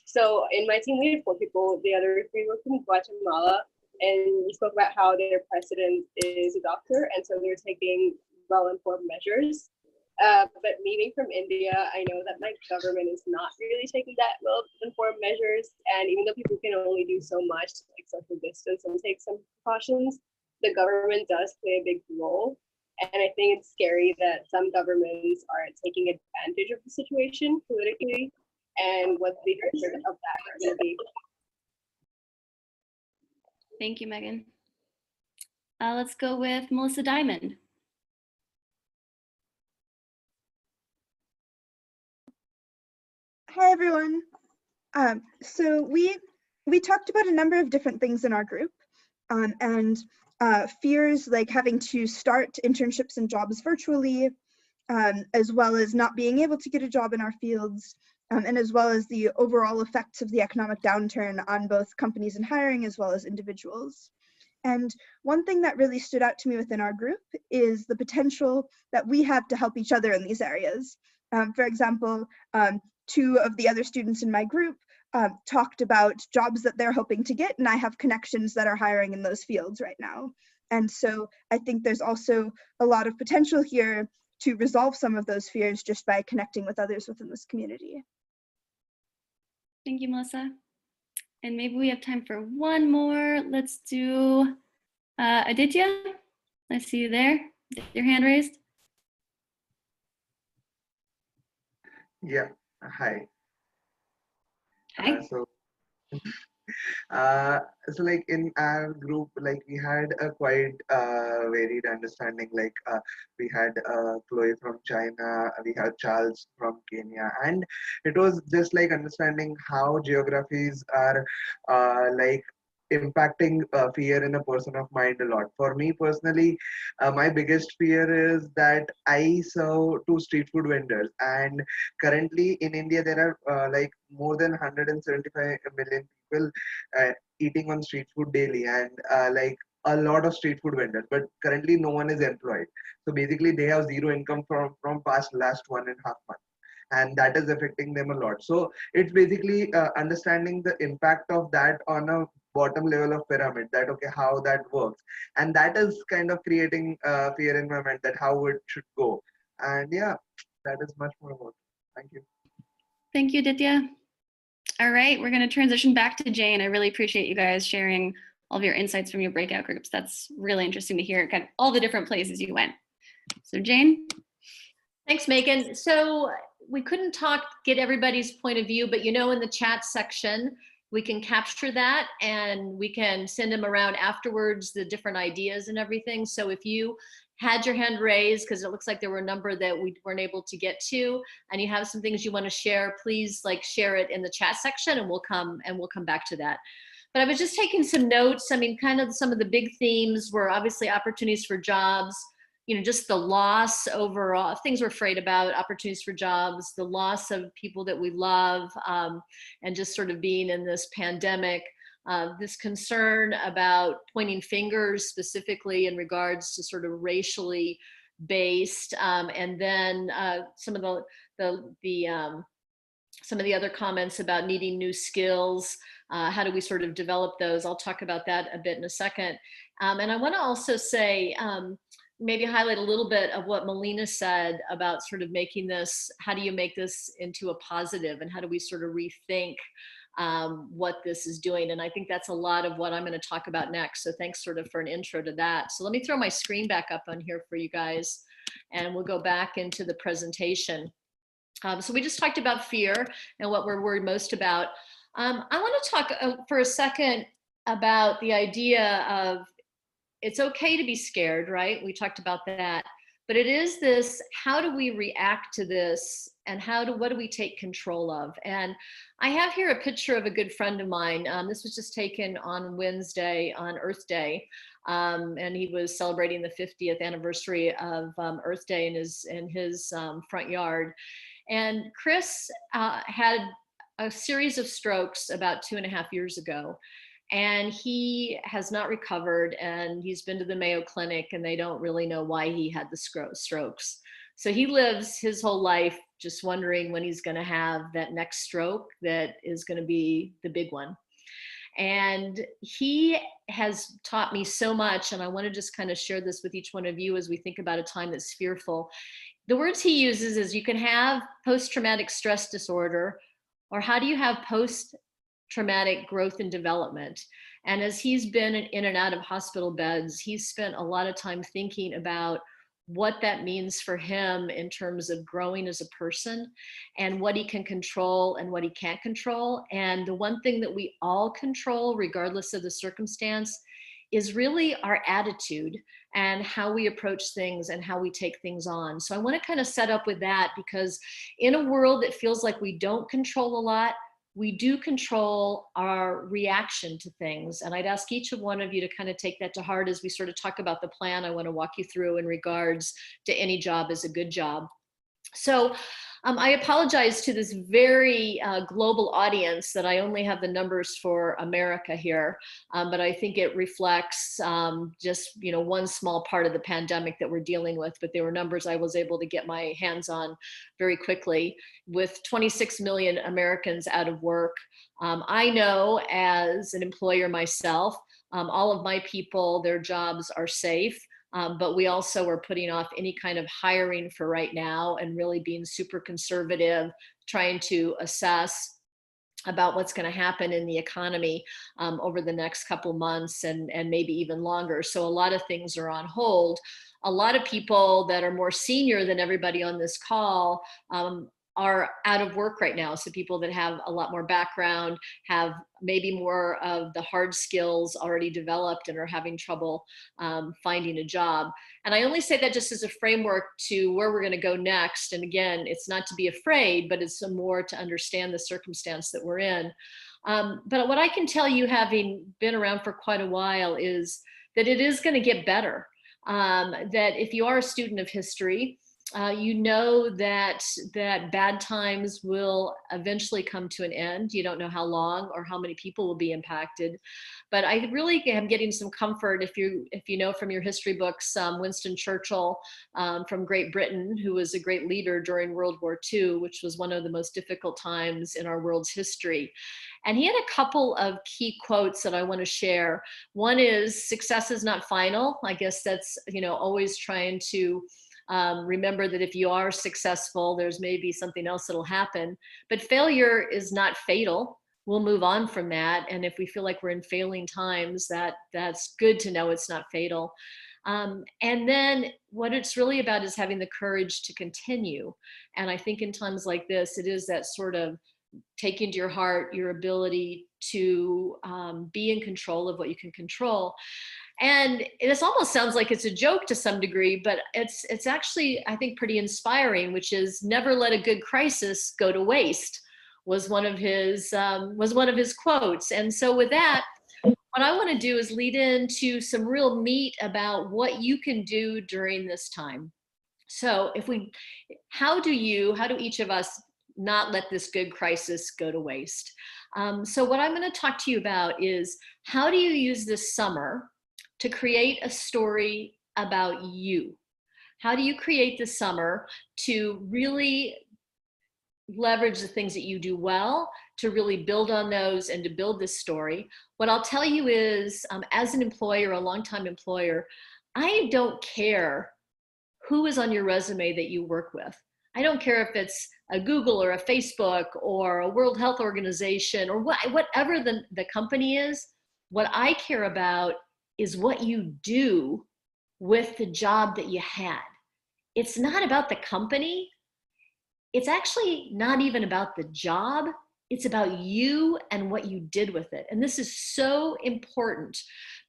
So in my team, we had 4 people. The other 3 were from Guatemala, and we spoke about how their president is a doctor, and so they're taking well-informed measures. But me being from India, I know that my government is not really taking that well-informed measures. And even though people can only do so much, like social distance and take some precautions, the government does play a big role. And I think it's scary that some governments are taking advantage of the situation politically, and what the effect of that will be. Thank you, Megan. Let's go with Melissa Diamond. Hi, everyone. So we talked about a number of different things in our group, and fears like having to start internships and jobs virtually, as well as not being able to get a job in our fields, and as well as the overall effects of the economic downturn on both companies and hiring as well as individuals. And one thing that really stood out to me within our group is the potential that we have to help each other in these areas. For example, 2 of the other students in my group talked about jobs that they're hoping to get, and I have connections that are hiring in those fields right now. And so I think there's also a lot of potential here to resolve some of those fears just by connecting with others within this community. Thank you, Melissa. And maybe we have time for one more. Let's do Aditya. I see you there. Your hand raised. Yeah, hi. Hi. So like in our group, like we had a quite varied understanding. Like we had Chloe from China, we had Charles from Kenya, and it was just like understanding how geographies are like impacting fear in a person of mind a lot. For me personally, my biggest fear is that I serve to street food vendors, and currently in India there are like more than 175 million people eating on street food daily, and like a lot of street food vendors, but currently no one is employed. So basically they have zero income from past last 1.5 months, and that is affecting them a lot. So it's basically understanding the impact of that on a bottom level of pyramid, that okay, how that works, and that is kind of creating fear in my mind that how it should go. And yeah, that is much more about it. Thank you. Thank you, Aditya. All right, we're going to transition back to Jane. I really appreciate you guys sharing all of your insights from your breakout groups. That's really interesting to hear kind of all the different places you went. So Jane? Thanks, Megan. So we couldn't get everybody's point of view, but you know, in the chat section, we can capture that and we can send them around afterwards, the different ideas and everything. So if you had your hand raised, because it looks like there were a number that we weren't able to get to, and you have some things you want to share, please like share it in the chat section and we'll come back to that. But I was just taking some notes. I mean, kind of some of the big themes were obviously opportunities for jobs, you know, just the loss overall, things we're afraid about, opportunities for jobs, the loss of people that we love, and just sort of being in this pandemic, this concern about pointing fingers specifically in regards to sort of racially based, and then some of the other comments about needing new skills. How do we sort of develop those? I'll talk about that a bit in a second. And I want to also say, maybe highlight a little bit of what Melina said about sort of making this, how do you make this into a positive, and how do we sort of rethink what this is doing? And I think that's a lot of what I'm going to talk about next. So thanks sort of for an intro to that. So let me throw my screen back up on here for you guys, and we'll go back into the presentation. So we just talked about fear and what we're worried most about. I want to talk for a second about the idea of it's okay to be scared, right? We talked about that, but it is this, how do we react to this, and what do we take control of? And I have here a picture of a good friend of mine. This was just taken on Wednesday, on Earth Day, and he was celebrating the 50th anniversary of Earth Day in his front yard. And Chris had a series of strokes about 2.5 years ago. And he has not recovered, and he's been to the Mayo Clinic, and they don't really know why he had the strokes. So he lives his whole life just wondering when he's going to have that next stroke that is going to be the big one. And he has taught me so much, and I want to just kind of share this with each one of you as we think about a time that's fearful. The words he uses is, you can have post-traumatic stress disorder, or how do you have post-traumatic growth and development? And as he's been in and out of hospital beds, he's spent a lot of time thinking about what that means for him in terms of growing as a person, and what he can control and what he can't control. And the one thing that we all control, regardless of the circumstance, is really our attitude and how we approach things and how we take things on. So I want to kind of set up with that, because in a world that feels like we don't control a lot, we do control our reaction to things. And I'd ask each one of you to kind of take that to heart as we sort of talk about the plan I want to walk you through in regards to any job is a good job. So I apologize to this very global audience that I only have the numbers for America here, but I think it reflects just one small part of the pandemic that we're dealing with, but they were numbers I was able to get my hands on very quickly. With 26 million Americans out of work, I know as an employer myself, all of my people, their jobs are safe. But we also are putting off any kind of hiring for right now and really being super conservative, trying to assess about what's going to happen in the economy over the next couple months and maybe even longer. So a lot of things are on hold. A lot of people that are more senior than everybody on this call are out of work right now. So people that have a lot more background, have maybe more of the hard skills already developed and are having trouble finding a job. And I only say that just as a framework to where we're gonna go next. And again, it's not to be afraid, but it's more to understand the circumstance that we're in. But what I can tell you, having been around for quite a while, is that it is gonna get better. That if you are a student of history, you know that bad times will eventually come to an end. You don't know how long or how many people will be impacted, but I really am getting some comfort if you know from your history books, Winston Churchill from Great Britain, who was a great leader during World War II, which was one of the most difficult times in our world's history. And he had a couple of key quotes that I want to share. One is, success is not final. I guess that's, always trying to remember that if you are successful, there's maybe something else that'll happen, but failure is not fatal. We'll move on from that. And if we feel like we're in failing times, that's good to know it's not fatal. And then what it's really about is having the courage to continue. And I think in times like this, it is that sort of taking to your heart your ability to be in control of what you can control. And this almost sounds like it's a joke to some degree, but it's actually, I think, pretty inspiring, which is never let a good crisis go to waste, was one of his quotes. And so with that, what I want to do is lead into some real meat about what you can do during this time. So how do each of us not let this good crisis go to waste? So what I'm going to talk to you about is, how do you use this summer to create a story about you? How do you create the summer to really leverage the things that you do well, to really build on those and to build this story? What I'll tell you is, as an employer, a longtime employer, I don't care who is on your resume that you work with. I don't care if it's a Google or a Facebook or a World Health Organization or whatever the company is. What I care about is what you do with the job that you had. It's not about the company. It's actually not even about the job. It's about you and what you did with it. And this is so important,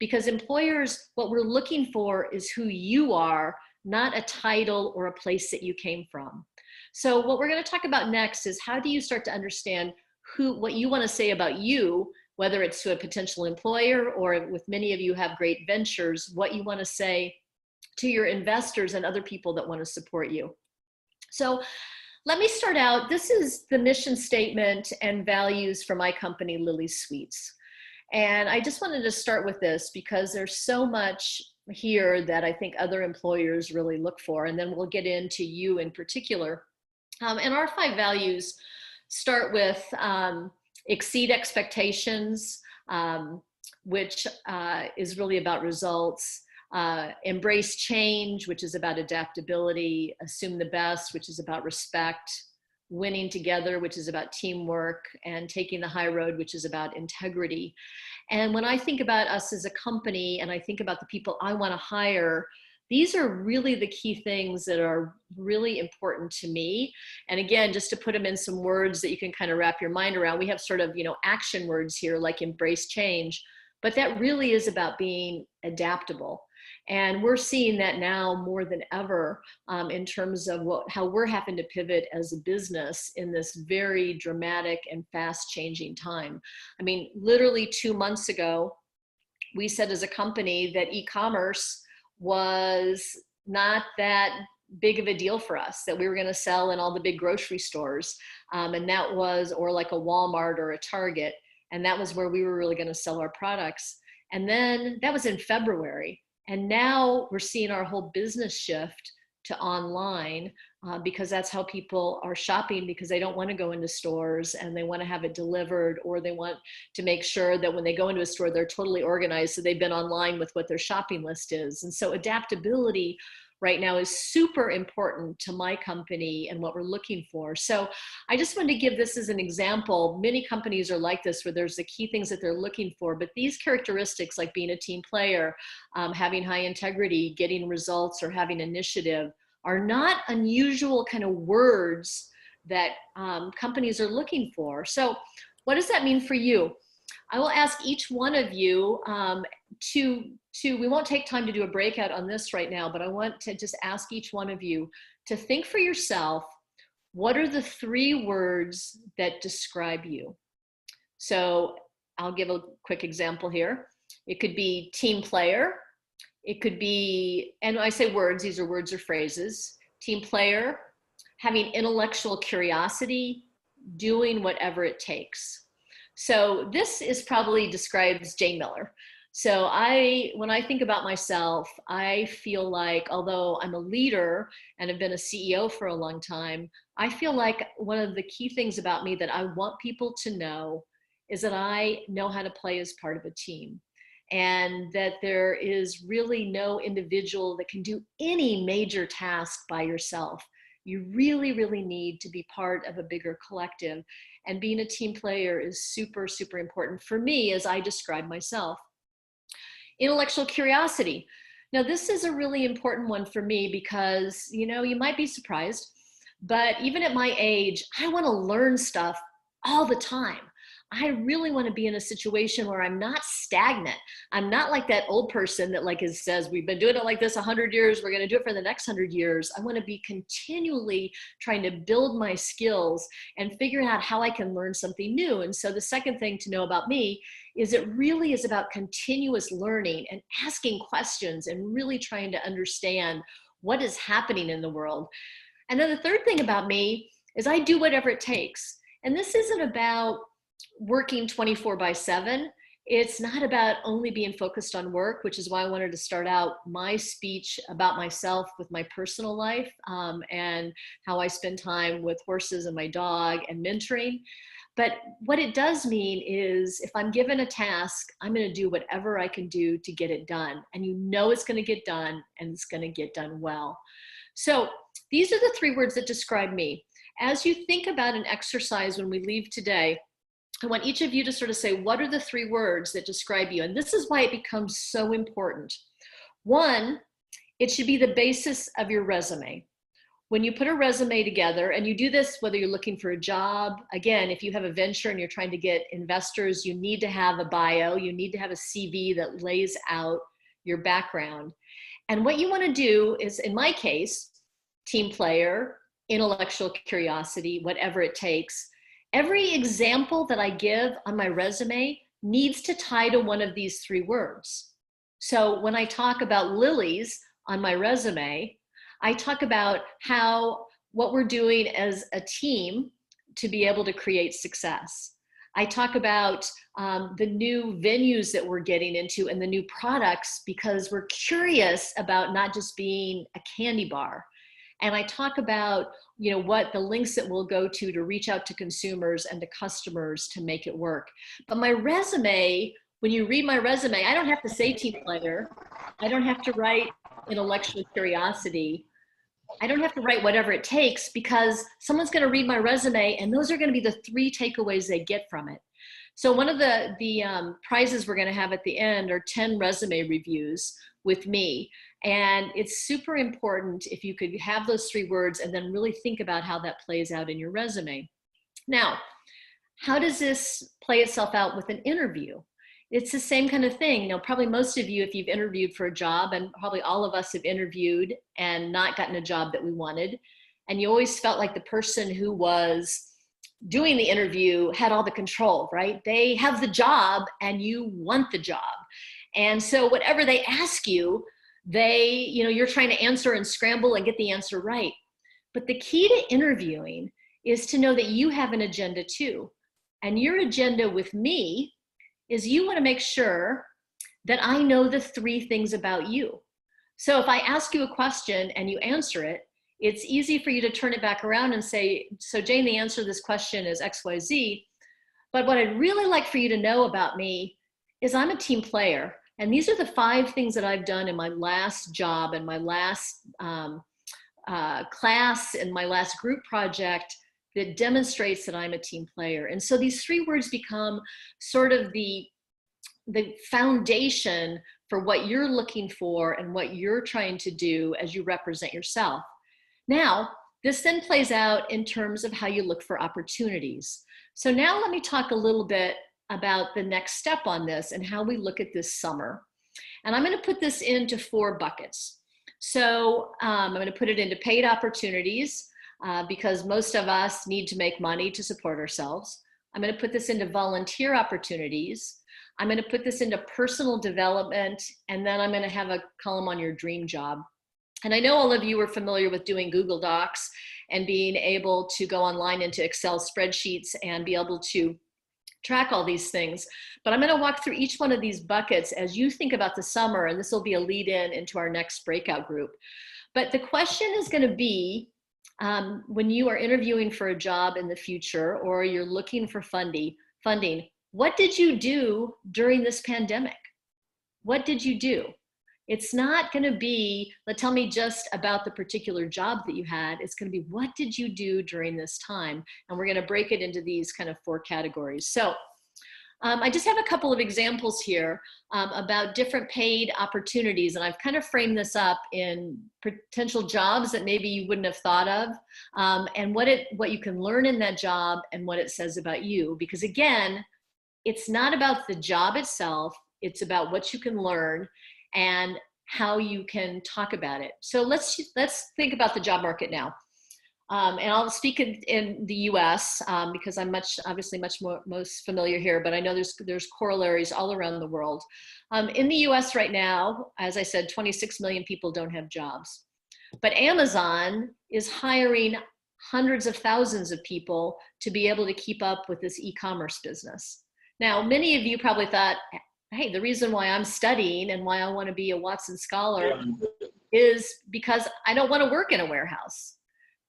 because employers, what we're looking for is who you are, not a title or a place that you came from. So what we're going to talk about next is, how do you start to understand what you want to say about you, whether it's to a potential employer or, with many of you have great ventures, what you want to say to your investors and other people that want to support you. So let me start out. This is the mission statement and values for my company, Lily Sweets. And I just wanted to start with this because there's so much here that I think other employers really look for. And then we'll get into you in particular. And our 5 values start with exceed expectations, which is really about results. Embrace change, which is about adaptability. Assume the best, which is about respect. Winning together, which is about teamwork. And taking the high road, which is about integrity. And when I think about us as a company, and I think about the people I want to hire, these are really the key things that are really important to me. And again, just to put them in some words that you can kind of wrap your mind around, we have sort of, action words here, like embrace change, but that really is about being adaptable. And we're seeing that now more than ever in terms of how we're having to pivot as a business in this very dramatic and fast changing time. I mean, literally 2 months ago, we said as a company that e-commerce was not that big of a deal for us, that we were going to sell in all the big grocery stores. And that was, or like a Walmart or a Target. And that was where we were really going to sell our products. And then that was in February. And now we're seeing our whole business shift to online because that's how people are shopping, because they don't want to go into stores and they want to have it delivered, or they want to make sure that when they go into a store, they're totally organized. So they've been online with what their shopping list is. And so adaptability right now is super important to my company and what we're looking for. So I just wanted to give this as an example. Many companies are like this, where there's the key things that they're looking for, but these characteristics, like being a team player, having high integrity, getting results, or having initiative, are not unusual kind of words that companies are looking for. So what does that mean for you? I will ask each one of you we won't take time to do a breakout on this right now, but I want to just ask each one of you to think for yourself, what are the 3 words that describe you? So I'll give a quick example here. It could be team player. It could be, and when I say words, these are words or phrases. Team player, having intellectual curiosity, doing whatever it takes. So this is probably describes Jane Miller. So when I think about myself, I feel like, although I'm a leader and have been a CEO for a long time, I feel like one of the key things about me that I want people to know is that I know how to play as part of a team, and that there is really no individual that can do any major task by yourself. You really, really need to be part of a bigger collective. And being a team player is super, super important for me as I describe myself. Intellectual curiosity. Now, this is a really important one for me because, you might be surprised, but even at my age, I want to learn stuff all the time. I really want to be in a situation where I'm not stagnant. I'm not like that old person that says, we've been doing it like this 100 years, we're going to do it for the next 100 years. I want to be continually trying to build my skills and figuring out how I can learn something new. And so the second thing to know about me is it really is about continuous learning and asking questions and really trying to understand what is happening in the world. And then the third thing about me is I do whatever it takes. And this isn't about working 24/7. It's not about only being focused on work, which is why I wanted to start out my speech about myself with my personal life and how I spend time with horses and my dog and mentoring. But what it does mean is if I'm given a task, I'm going to do whatever I can do to get it done. And it's going to get done, and it's going to get done well. So these are the 3 words that describe me. As you think about an exercise when we leave today, I want each of you to sort of say, what are the 3 words that describe you? And this is why it becomes so important. 1, it should be the basis of your resume. When you put a resume together, and you do this whether you're looking for a job, again, if you have a venture and you're trying to get investors, you need to have a bio, you need to have a CV that lays out your background. And what you want to do is, in my case, team player, intellectual curiosity, whatever it takes. Every example that I give on my resume needs to tie to one of these 3 words. So when I talk about lilies on my resume, I talk about what we're doing as a team to be able to create success. I talk about the new venues that we're getting into and the new products because we're curious about not just being a candy bar. And I talk about, what the links that we'll go to reach out to consumers and to customers to make it work. But my resume, when you read my resume, I don't have to say team player. I don't have to write intellectual curiosity. I don't have to write whatever it takes because someone's going to read my resume and those are going to be the 3 takeaways they get from it. So one of the prizes we're going to have at the end are 10 resume reviews with me. And it's super important if you could have those 3 words and then really think about how that plays out in your resume. Now, how does this play itself out with an interview? It's the same kind of thing. Probably most of you, if you've interviewed for a job, and probably all of us have interviewed and not gotten a job that we wanted, and you always felt like the person who was doing the interview had all the control, right? They have the job and you want the job. And so whatever they ask you, you're trying to answer and scramble and get the answer right. But the key to interviewing is to know that you have an agenda too. And your agenda with me is you want to make sure that I know the 3 things about you. So if I ask you a question and you answer it, it's easy for you to turn it back around and say, so Jane, the answer to this question is XYZ. But what I'd really like for you to know about me is I'm a team player. And these are the 5 things that I've done in my last job and my last class and my last group project that demonstrates that I'm a team player. And so these 3 words become sort of the foundation for what you're looking for and what you're trying to do as you represent yourself. Now, this then plays out in terms of how you look for opportunities. So now let me talk a little bit about the next step on this and how we look at this summer. And I'm going to put this into 4 buckets. So I'm going to put it into paid opportunities because most of us need to make money to support ourselves. I'm going to put this into volunteer opportunities. I'm going to put this into personal development, and then I'm going to have a column on your dream job. And I know all of you are familiar with doing Google Docs and being able to go online into Excel spreadsheets and be able to track all these things. But I'm going to walk through each one of these buckets as you think about the summer, and this will be a lead in into our next breakout group. But the question is going to be, when you are interviewing for a job in the future or you're looking for funding, what did you do during this pandemic? What did you do? It's not going to be, tell me just about the particular job that you had. It's going to be, what did you do during this time? And we're going to break it into these kind of 4 categories. So I just have a couple of examples here about different paid opportunities. And I've kind of framed this up in potential jobs that maybe you wouldn't have thought of, and what you can learn in that job and what it says about you. Because again, it's not about the job itself. It's about what you can learn and how you can talk about it. So let's think about the job market now. And I'll speak in the US because I'm obviously much most familiar here, but I know there's corollaries all around the world. In the US right now, as I said, 26 million people don't have jobs. But Amazon is hiring hundreds of thousands of people to be able to keep up with this e-commerce business. Now, many of you probably thought, hey, the reason why I'm studying and why I want to be a Watson Scholar is because I don't want to work in a warehouse.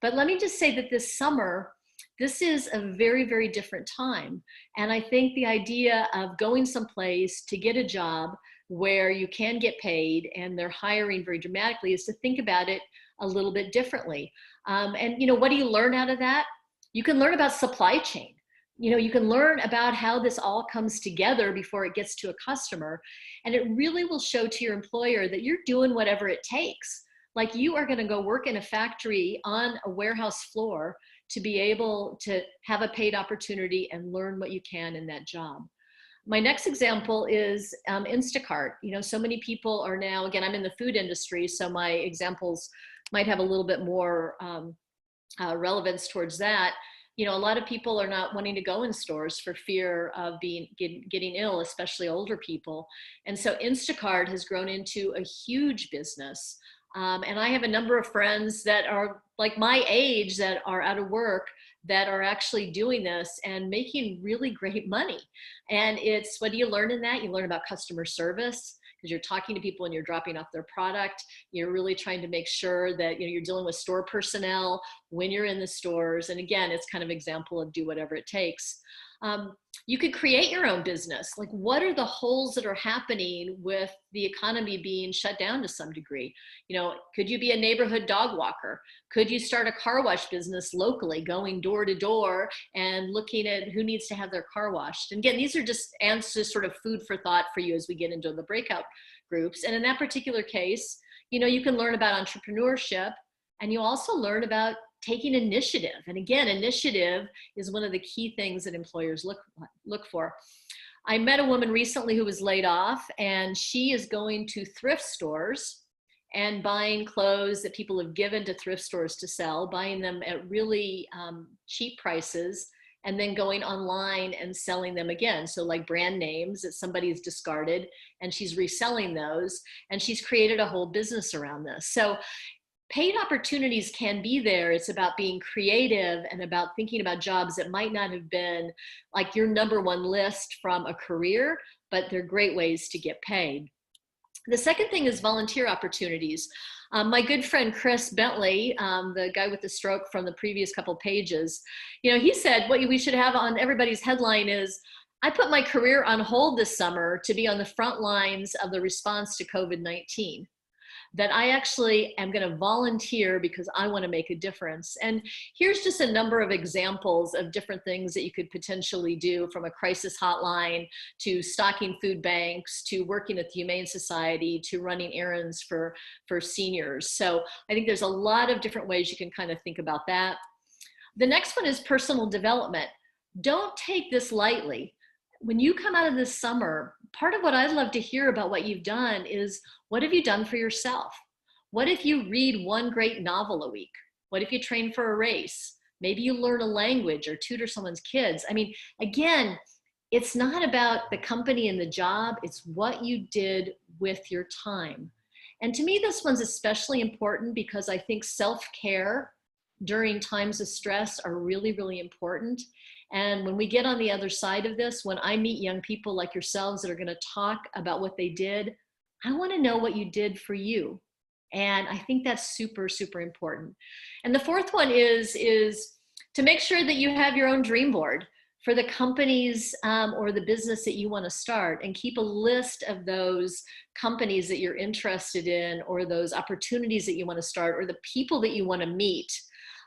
But let me just say that this summer, this is a very, very different time. And I think the idea of going someplace to get a job where you can get paid and they're hiring very dramatically is to think about it a little bit differently. And what do you learn out of that? You can learn about supply chain. You can learn about how this all comes together before it gets to a customer. And it really will show to your employer that you're doing whatever it takes. Like you are going to go work in a factory on a warehouse floor to be able to have a paid opportunity and learn what you can in that job. My next example is Instacart. So many people are now, again, I'm in the food industry, so my examples might have a little bit more relevance towards that. A lot of people are not wanting to go in stores for fear of getting ill, especially older people. And so Instacart has grown into a huge business. And I have a number of friends that are like my age that are out of work that are actually doing this and making really great money. And what do you learn in that? You learn about customer service, because you're talking to people and you're dropping off their product. You're really trying to make sure that you're dealing with store personnel when you're in the stores. And again, it's kind of example of do whatever it takes. You could create your own business. Like, what are the holes that are happening with the economy being shut down to some degree? Could you be a neighborhood dog walker? Could you start a car wash business locally, going door to door and looking at who needs to have their car washed? And again, these are just answers, sort of food for thought for you as we get into the breakout groups. And in that particular case, you can learn about entrepreneurship, and you also learn about taking initiative. And again, initiative is one of the key things that employers look for. I met a woman recently who was laid off, and she is going to thrift stores and buying clothes that people have given to thrift stores to sell, buying them at really cheap prices, and then going online and selling them again. So like brand names that somebody's discarded, and she's reselling those, and she's created a whole business around this. So paid opportunities can be there. It's about being creative and about thinking about jobs that might not have been like your #1 list from a career, but they're great ways to get paid. The second thing is volunteer opportunities. My good friend Chris Bentley, the guy with the stroke from the previous couple pages, you know, he said what we should have on everybody's headline is, I put my career on hold this summer to be on the front lines of the response to COVID-19. That I actually am going to volunteer because I want to make a difference. And here's just a number of examples of different things that you could potentially do, from a crisis hotline to stocking food banks to working at the Humane Society to running errands for seniors. So I think there's a lot of different ways you can kind of think about that. The next one is personal development. Don't take this lightly. When you come out of this summer, part of what I'd love to hear about what you've done is, what have you done for yourself? What if you read one great novel a week? What if you train for a race? Maybe you learn a language or tutor someone's kids. I mean, again, it's not about the company and the job, it's what you did with your time. And to me, this one's especially important because I think self-care during times of stress are really, really important. And when we get on the other side of this, when I meet young people like yourselves that are going to talk about what they did, I want to know what you did for you. And I think that's super, super important. And the fourth one is to make sure that you have your own dream board for the companies or the business that you want to start, and keep a list of those companies that you're interested in, or those opportunities that you want to start, or the people that you want to meet.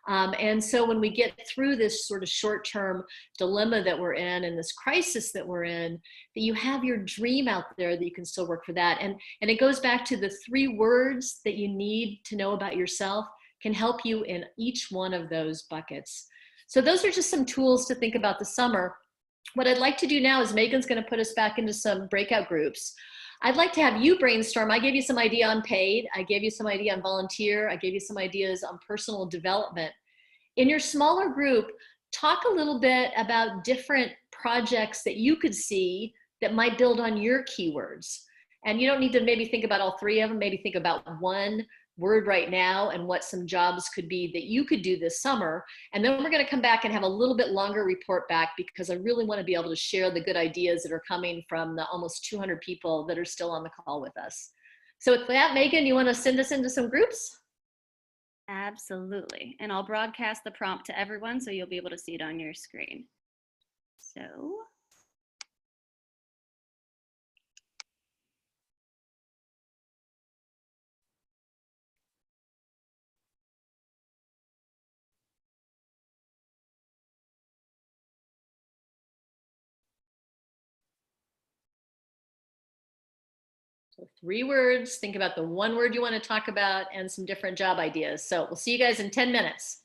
And so when we get through this sort of short-term dilemma that we're in and this crisis that we're in, that you have your dream out there, that you can still work for that. And it goes back to the 3 words that you need to know about yourself can help you in each one of those buckets. So those are just some tools to think about the summer. What I'd like to do now is Megan's going to put us back into some breakout groups. I'd like to have you brainstorm. I gave you some idea on paid. I gave you some idea on volunteer. I gave you some ideas on personal development. In your smaller group, talk a little bit about different projects that you could see that might build on your keywords. And you don't need to maybe think about all 3 of them. Maybe think about 1 word right now and what some jobs could be that you could do this summer. And then we're going to come back and have a little bit longer report back, because I really want to be able to share the good ideas that are coming from the almost 200 people that are still on the call with us. So with that, Megan, you want to send us into some groups? Absolutely. And I'll broadcast the prompt to everyone so you'll be able to see it on your screen. So So 3 words, think about the 1 word you want to talk about, and some different job ideas. So we'll see you guys in 10 minutes.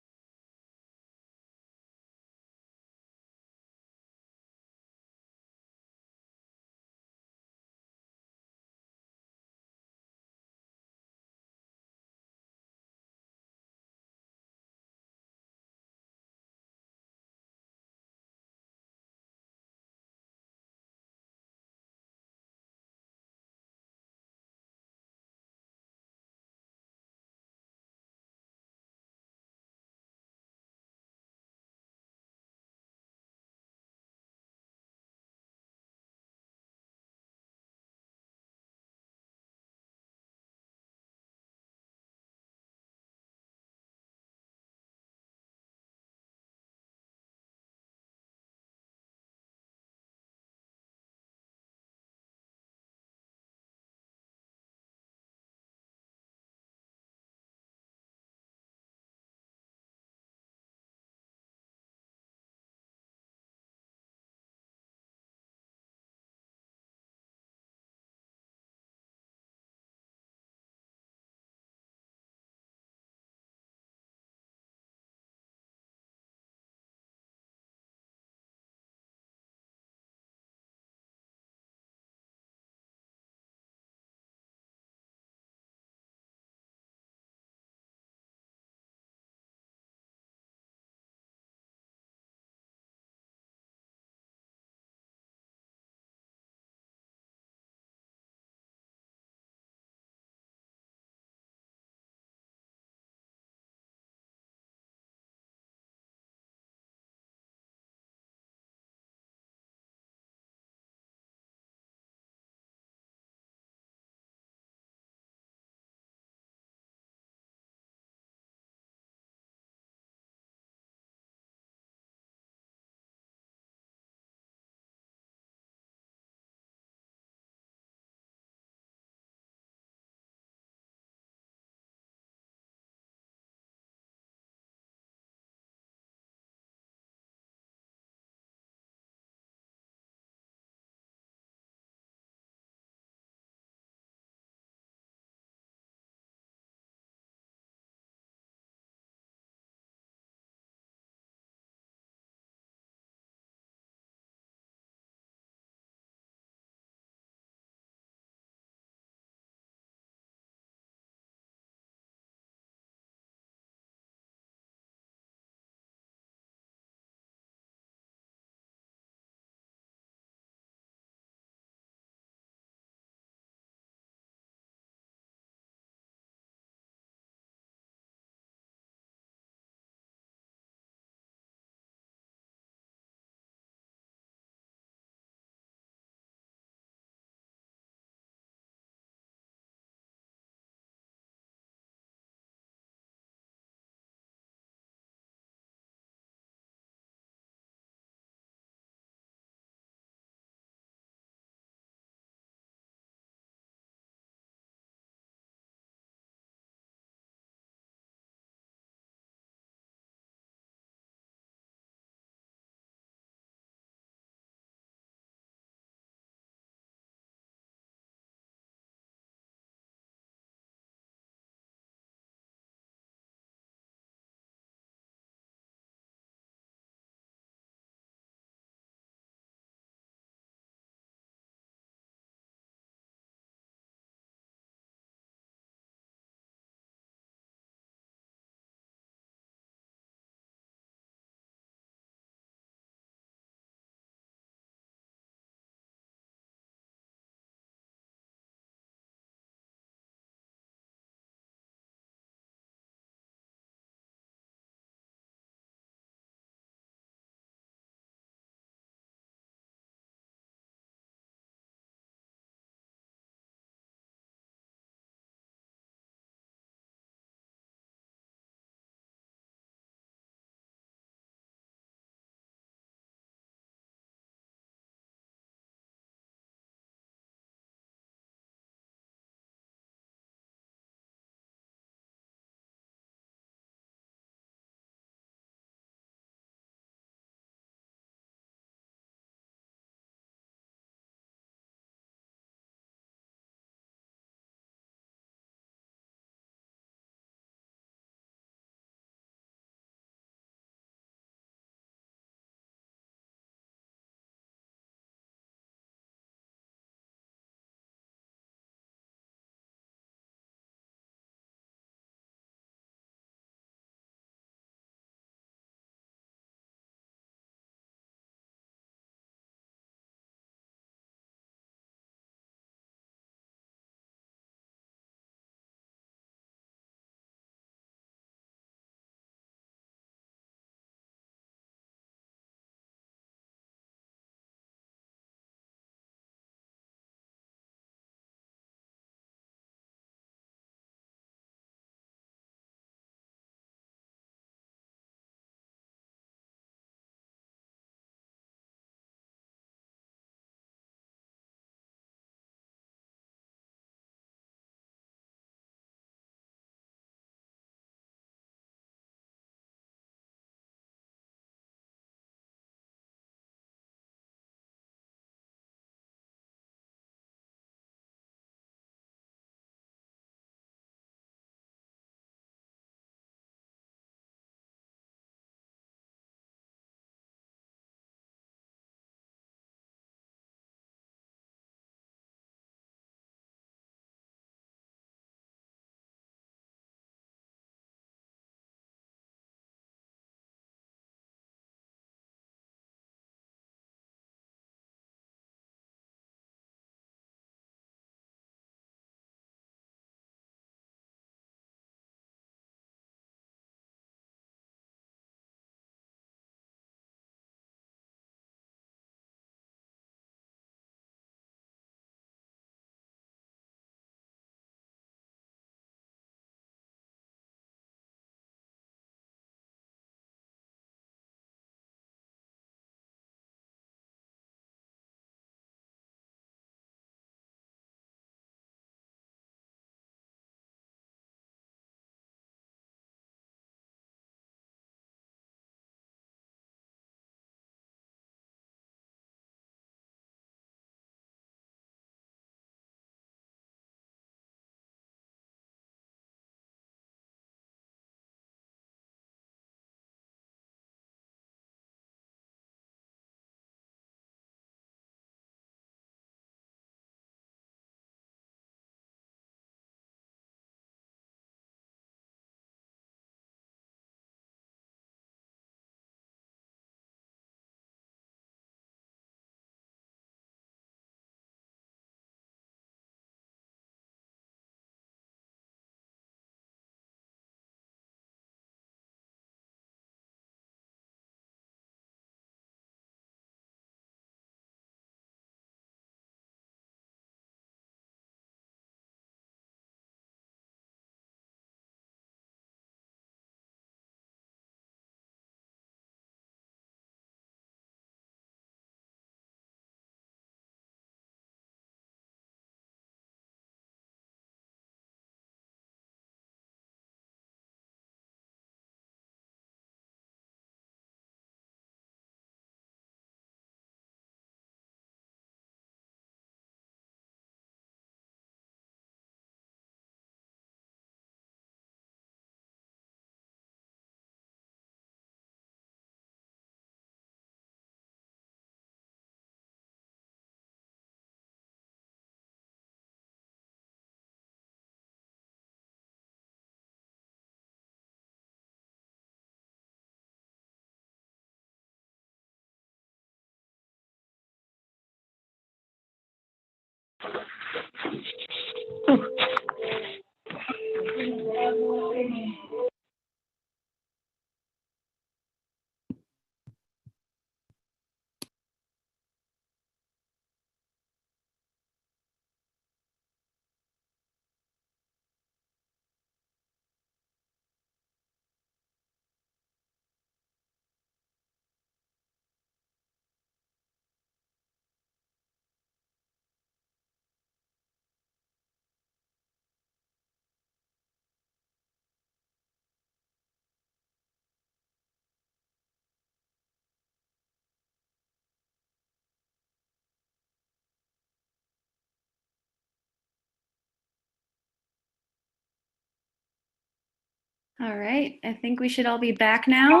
All right, I think we should all be back now.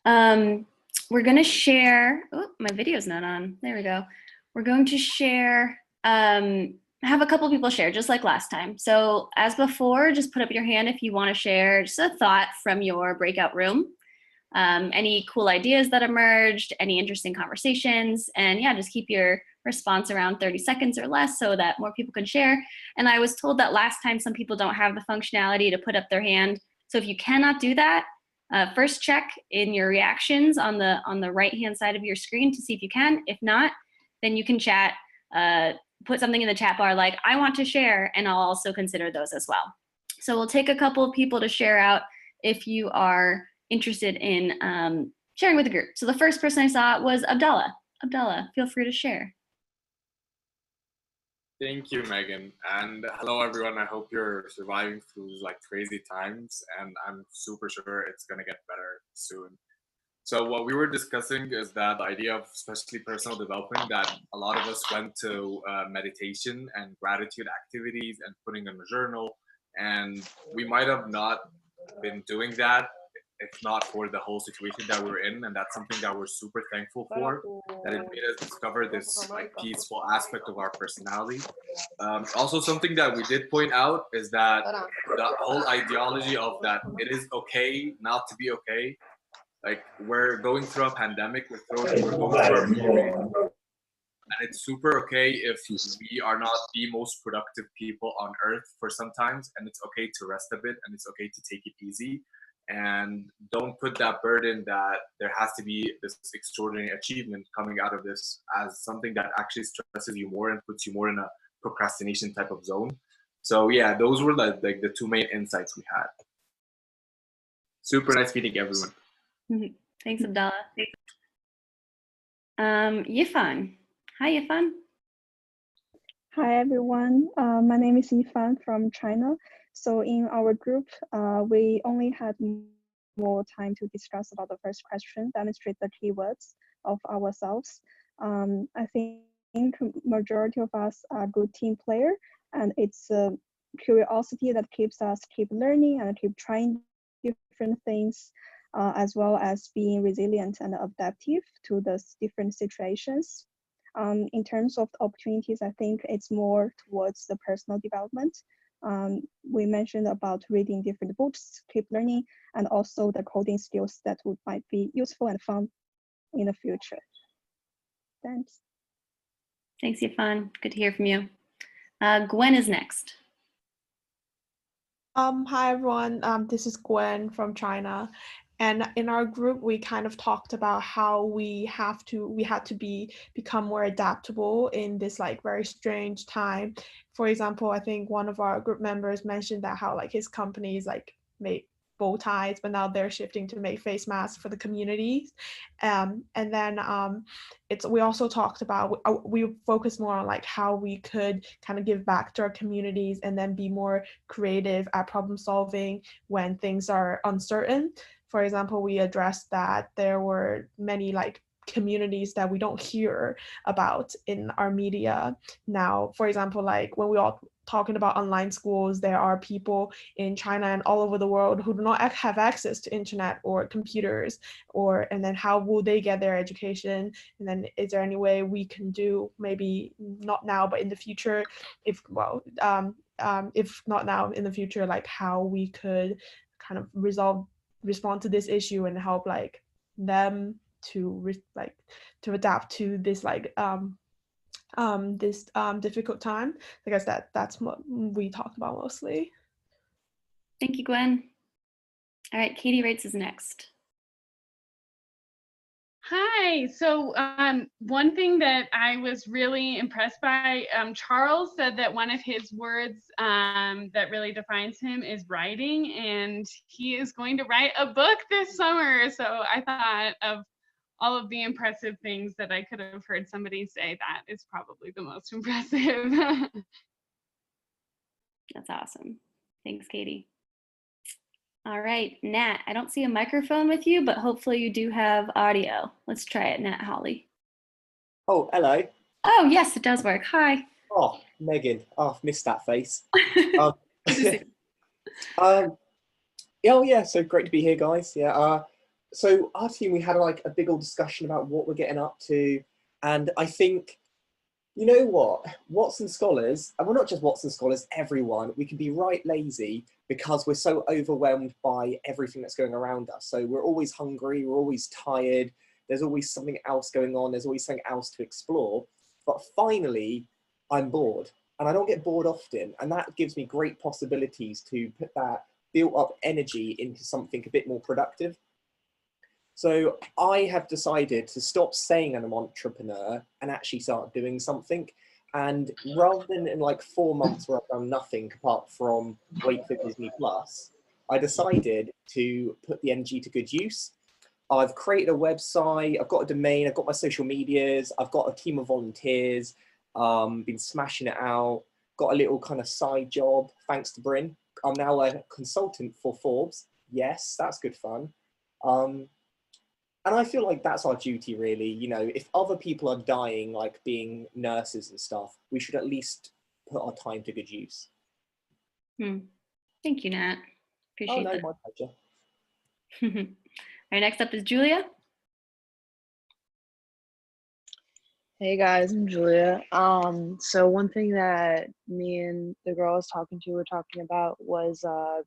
We're going to share, oh, my video's not on. There we go. We're going to share, have a couple people share just like last time. So as before, just put up your hand if you want to share just a thought from your breakout room. Any cool ideas that emerged, any interesting conversations, and yeah, just keep your response around 30 seconds or less so that more people can share. And I was told that last time some people don't have the functionality to put up their hand. So if you cannot do that, first check in your reactions on the right-hand side of your screen to see if you can. If not, then you can chat, put something in the chat bar like, I want to share, and I'll also consider those as well. So we'll take a couple of people to share out if you are interested in sharing with the group. So the first person I saw was Abdallah. Abdallah, feel free to share. Thank you, Megan. And hello, everyone. I hope you're surviving through these like crazy times, and I'm super sure it's gonna get better soon. So what we were discussing is that the idea of especially personal development, that a lot of us went to meditation and gratitude activities and putting in a journal, and we might have not been doing that if not for the whole situation that we're in, and that's something that we're super thankful for, that it made us discover this like peaceful aspect of our personality. Also, something that we did point out is that the whole ideology of that it is okay not to be okay. Like, we're going through a pandemic, we're going through a period, and it's super okay if we are not the most productive people on earth for sometimes, and it's okay to rest a bit, and it's okay to take it easy. And don't put that burden that there has to be this extraordinary achievement coming out of this as something that actually stresses you more and puts you more in a procrastination type of zone. So yeah, those were like the two main insights we had. Super nice meeting everyone. Thanks, Abdallah. Yifan. Hi, Yifan. Hi, everyone. My name is Yifan from China. So in our group, we only had more time to discuss about the first question, demonstrate the keywords of ourselves. I think majority of us are good team player, and it's curiosity that keeps us keep learning and keep trying different things, as well as being resilient and adaptive to the different situations. In terms of opportunities, I think it's more towards the personal development. We mentioned about reading different books, keep learning, and also the coding skills that might be useful and fun in the future. Thanks. Thanks, Yifan. Good to hear from you. Gwen is next. Hi, everyone. This is Gwen from China. And in our group, we kind of talked about how we had to become more adaptable in this like very strange time. For example, I think one of our group members mentioned that how like his companies like made bow ties, but now they're shifting to make face masks for the communities. And then we also talked about, we focused more on like how we could kind of give back to our communities and then be more creative at problem solving when things are uncertain. For example, we addressed that there were many like communities that we don't hear about in our media now. For example, like when we all talking about online schools, there are people in China and all over the world who do not have access to internet or computers, and then how will they get their education? And then is there any way we can do, maybe not now, but in the future, if not now, in the future, like how we could kind of respond to this issue and help like them to adapt to this like this difficult time. I guess that's what we talked about mostly. Thank you, Gwen. All right, Katie Rates is next. Hi. So one thing that I was really impressed by, Charles said that one of his words that really defines him is writing, and he is going to write a book this summer. So I thought of all of the impressive things that I could have heard somebody say, that is probably the most impressive. That's awesome. Thanks, Katie. All right, Nat, I don't see a microphone with you, but hopefully you do have audio. Let's try it, Nat Holly. Oh, hello. Oh, yes, it does work. Hi. Oh, Megan. Oh, I've missed that face. Oh, yeah, so great to be here, guys. Yeah. So our team, we had like a big old discussion about what we're getting up to. And I think, you know what, Watson scholars, and we're not just Watson scholars, everyone, we can be right lazy because we're so overwhelmed by everything that's going around us. So we're always hungry, we're always tired, there's always something else going on, there's always something else to explore. But finally, I'm bored, and I don't get bored often, and that gives me great possibilities to put that built up energy into something a bit more productive. So I have decided to stop saying I'm an entrepreneur and actually start doing something. And rather than in like 4 months where I've done nothing apart from wait for Disney Plus, I decided to put the energy to good use. I've created a website, I've got a domain, I've got my social medias, I've got a team of volunteers, been smashing it out, got a little kind of side job, thanks to Bryn. I'm now a consultant for Forbes. Yes, that's good fun. And I feel like that's our duty, really. You know, if other people are dying, like being nurses and stuff, we should at least put our time to good use. Thank you, Nat. Appreciate that. My pleasure. All right, next up is Julia. Hey guys, I'm Julia. So one thing that me and the girl I was talking to were talking about was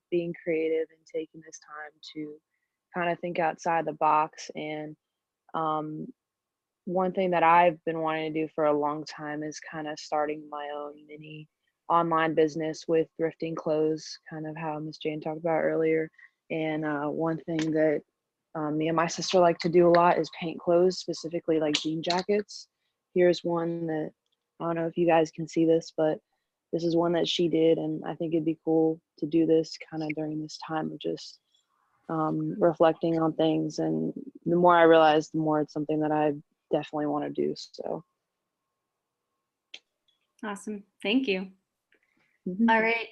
being creative and taking this time to kind of think outside the box. And one thing that I've been wanting to do for a long time is kind of starting my own mini online business with thrifting clothes, kind of how Miss Jane talked about earlier. And one thing that me and my sister like to do a lot is paint clothes, specifically like jean jackets. Here's one that, I don't know if you guys can see this, but this is one that she did, and I think it'd be cool to do this kind of during this time of just reflecting on things. And the more I realize, the more it's something that I definitely want to do. So awesome, thank you. All right,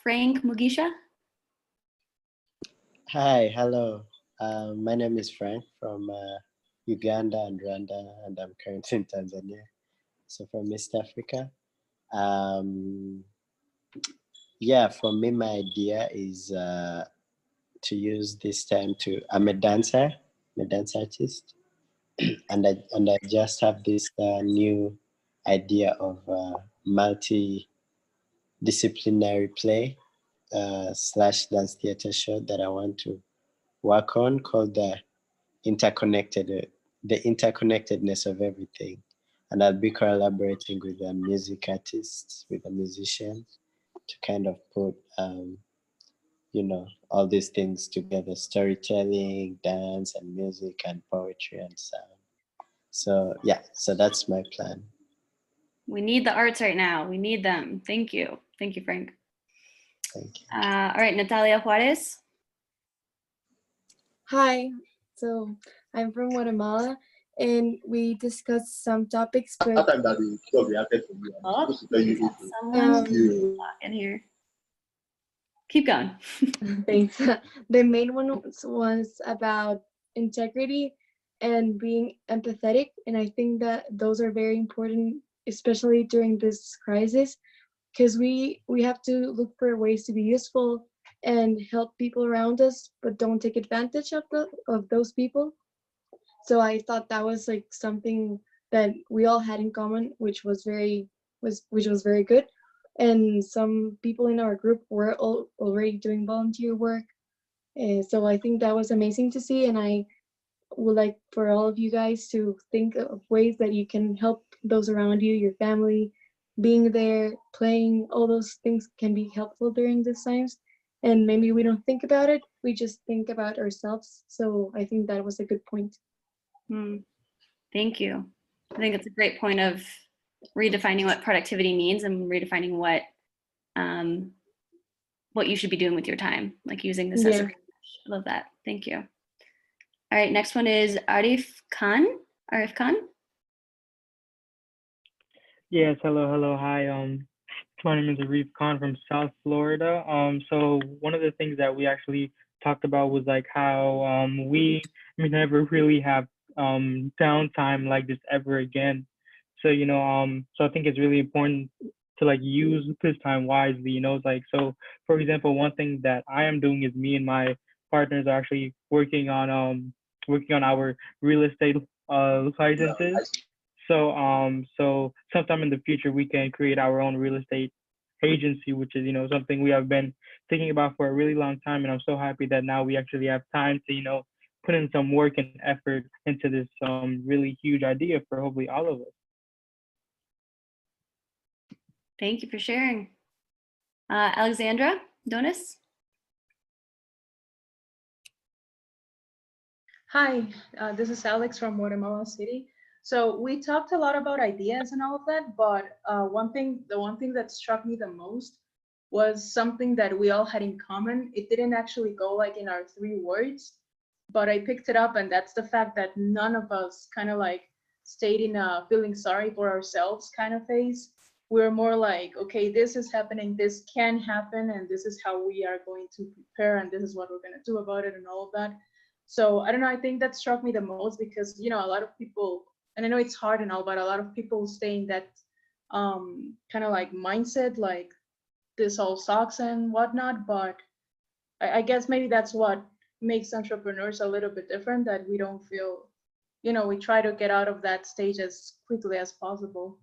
Frank Mugisha. Hi, hello. My name is Frank from Uganda and Rwanda, and I'm currently in Tanzania, so from East Africa. Yeah, for me, my idea is to use this time to, I'm a dancer, I'm a dance artist, and I just have this new idea of multi-disciplinary play / dance theater show that I want to work on, called the interconnectedness of everything. And I'll be collaborating with the music artists, with the musicians, to kind of put you know, all these things together: storytelling, dance, and music, and poetry and sound. So yeah, so that's my plan. We need the arts right now. We need them. Thank you. Thank you, Frank. Thank you. All right, Natalia Juarez. Hi, so I'm from Guatemala, and we discussed some topics. But In here. Keep going. Thanks. The main one was about integrity and being empathetic, and I think that those are very important, especially during this crisis, because we have to look for ways to be useful and help people around us, but don't take advantage of those people. So I thought that was like something that we all had in common, which was very good. And some people in our group were already doing volunteer work, so I think that was amazing to see. And I would like for all of you guys to think of ways that you can help those around you, your family, being there, playing, all those things can be helpful during these times. And maybe we don't think about it, we just think about ourselves. So I think that was a good point. Thank you. I think it's a great point of redefining what productivity means and redefining what you should be doing with your time, like using this as a, I love that. Thank you. All right, next one is Arif Khan. Arif Khan. Yes, hello, hi. My name is Arif Khan from South Florida. So one of the things that we actually talked about was like how we never really have downtime like this ever again. So so I think it's really important to like use this time wisely. It's like, so for example, one thing that I am doing is me and my partners are actually working on our real estate licenses. So sometime in the future we can create our own real estate agency, which is something we have been thinking about for a really long time, and I'm so happy that now we actually have time to put in some work and effort into this really huge idea for hopefully all of us. Thank you for sharing. Alexandra Donis. Hi, this is Alex from Guatemala City. So we talked a lot about ideas and all of that, but the one thing that struck me the most was something that we all had in common. It didn't actually go like in our 3 words, but I picked it up, and that's the fact that none of us kind of like stayed in a feeling sorry for ourselves kind of phase. We're more like, okay, this is happening, this can happen, and this is how we are going to prepare, and this is what we're going to do about it, and all of that. So I don't know, I think that struck me the most because, a lot of people, and I know it's hard and all, but a lot of people stay in that kind of like mindset, like this all sucks and whatnot. But I guess maybe that's what makes entrepreneurs a little bit different, that we don't feel, we try to get out of that stage as quickly as possible.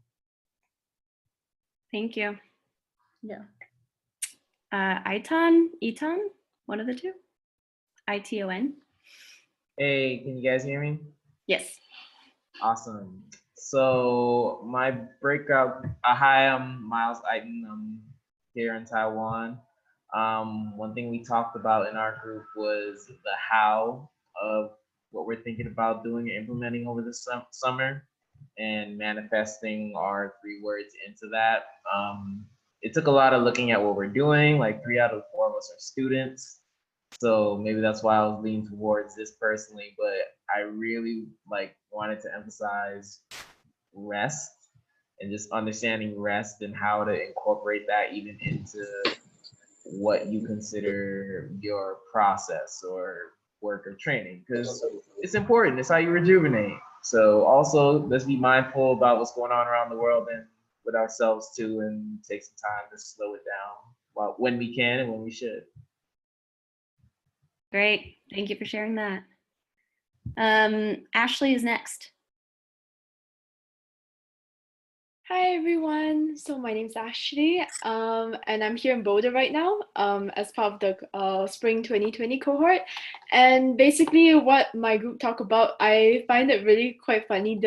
Thank you. Yeah. Eton, one of the two. ITON. Hey, can you guys hear me? Yes. Awesome. So my breakout, hi, I'm Miles Eiten. I'm here in Taiwan. One thing we talked about in our group was the how of what we're thinking about doing and implementing over the summer, and manifesting our 3 words into that. It took a lot of looking at what we're doing, like 3 out of 4 of us are students. So maybe that's why I was leaning towards this personally, but I really wanted to emphasize rest and just understanding rest and how to incorporate that even into what you consider your process or work or training, because it's important. It's how you rejuvenate. So also let's be mindful about what's going on around the world and with ourselves too, and take some time to slow it down when we can and when we should. Great, thank you for sharing that. Ashley is next. Hi everyone, so my name's Ashley, and I'm here in Boulder right now as part of the Spring 2020 cohort. And basically what my group talked about, I find it really quite funny.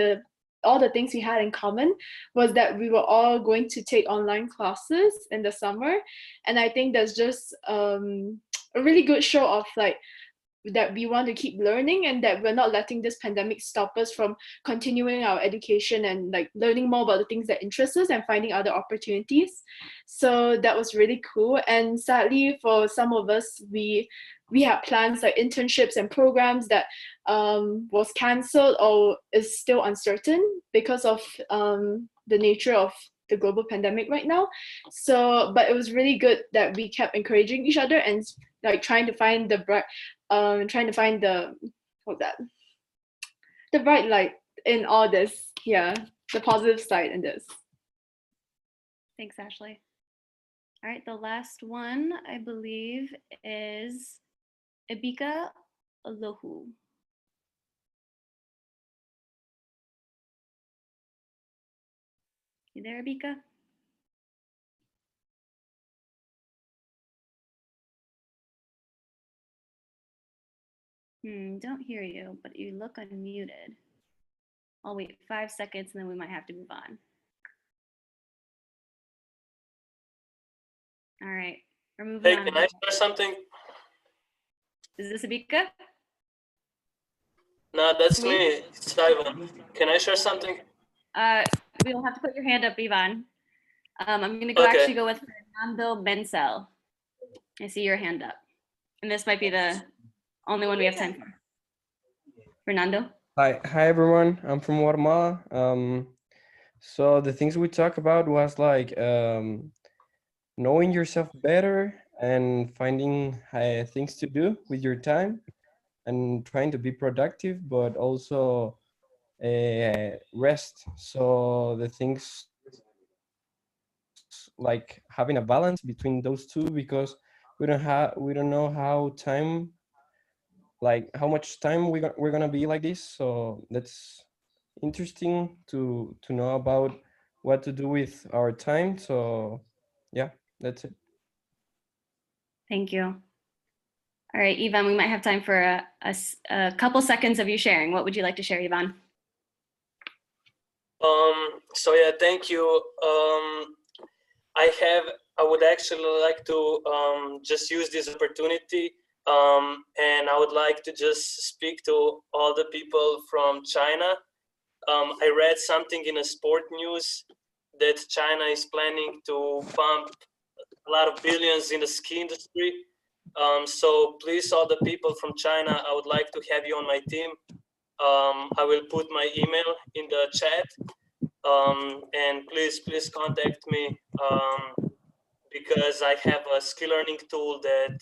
All the things we had in common was that we were all going to take online classes in the summer. And I think that's just a really good show of that we want to keep learning, and that we're not letting this pandemic stop us from continuing our education and learning more about the things that interest us and finding other opportunities. So that was really cool. And sadly for some of us, we had plans like internships and programs that was cancelled or is still uncertain because of the nature of the global pandemic right now. So, but it was really good that we kept encouraging each other and trying to find the bright light in all this. Yeah, the positive side in this. Thanks, Ashley. All right, the last one I believe is Ibika Alohu. You there, Ibika? Don't hear you, but you look unmuted. I'll wait 5 seconds and then we might have to move on. All right, we're moving on. Hey, can I share something? Is this Abika? No, that's me. It's Ivan. Can I share something? We'll have to put your hand up, Ivan. I'm gonna actually go with Fernando Bencel. I see your hand up. And this might be the only one we have time for. Fernando? Hi everyone. I'm from Guatemala. So the things we talked about was like knowing yourself better and finding things to do with your time and trying to be productive, but also rest. So the things like having a balance between those two, because we don't know how much time we're gonna be like this. So that's interesting to know about what to do with our time. So yeah, that's it. Thank you. All right, Ivan, we might have time for a couple seconds of you sharing. What would you like to share, Ivan? So yeah, thank you. I would actually like to just use this opportunity, and I would like to just speak to all the people from China. I read something in a sport news that China is planning to pump a lot of billions in the ski industry. So please, all the people from China, I would like to have you on my team. I will put my email in the chat, and please contact me, because I have a skill learning tool that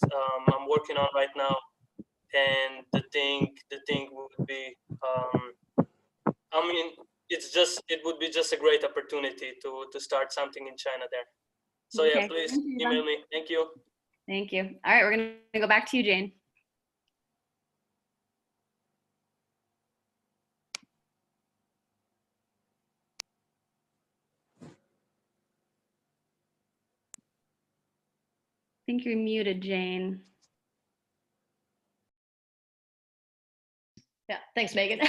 I'm working on right now, and the thing would be, I mean, it would be just a great opportunity to start something in China there. So yeah, please email me. Thank you. Thank you. All right, we're gonna go back to you, Jane. I think you're muted, Jane. Yeah, thanks, Megan.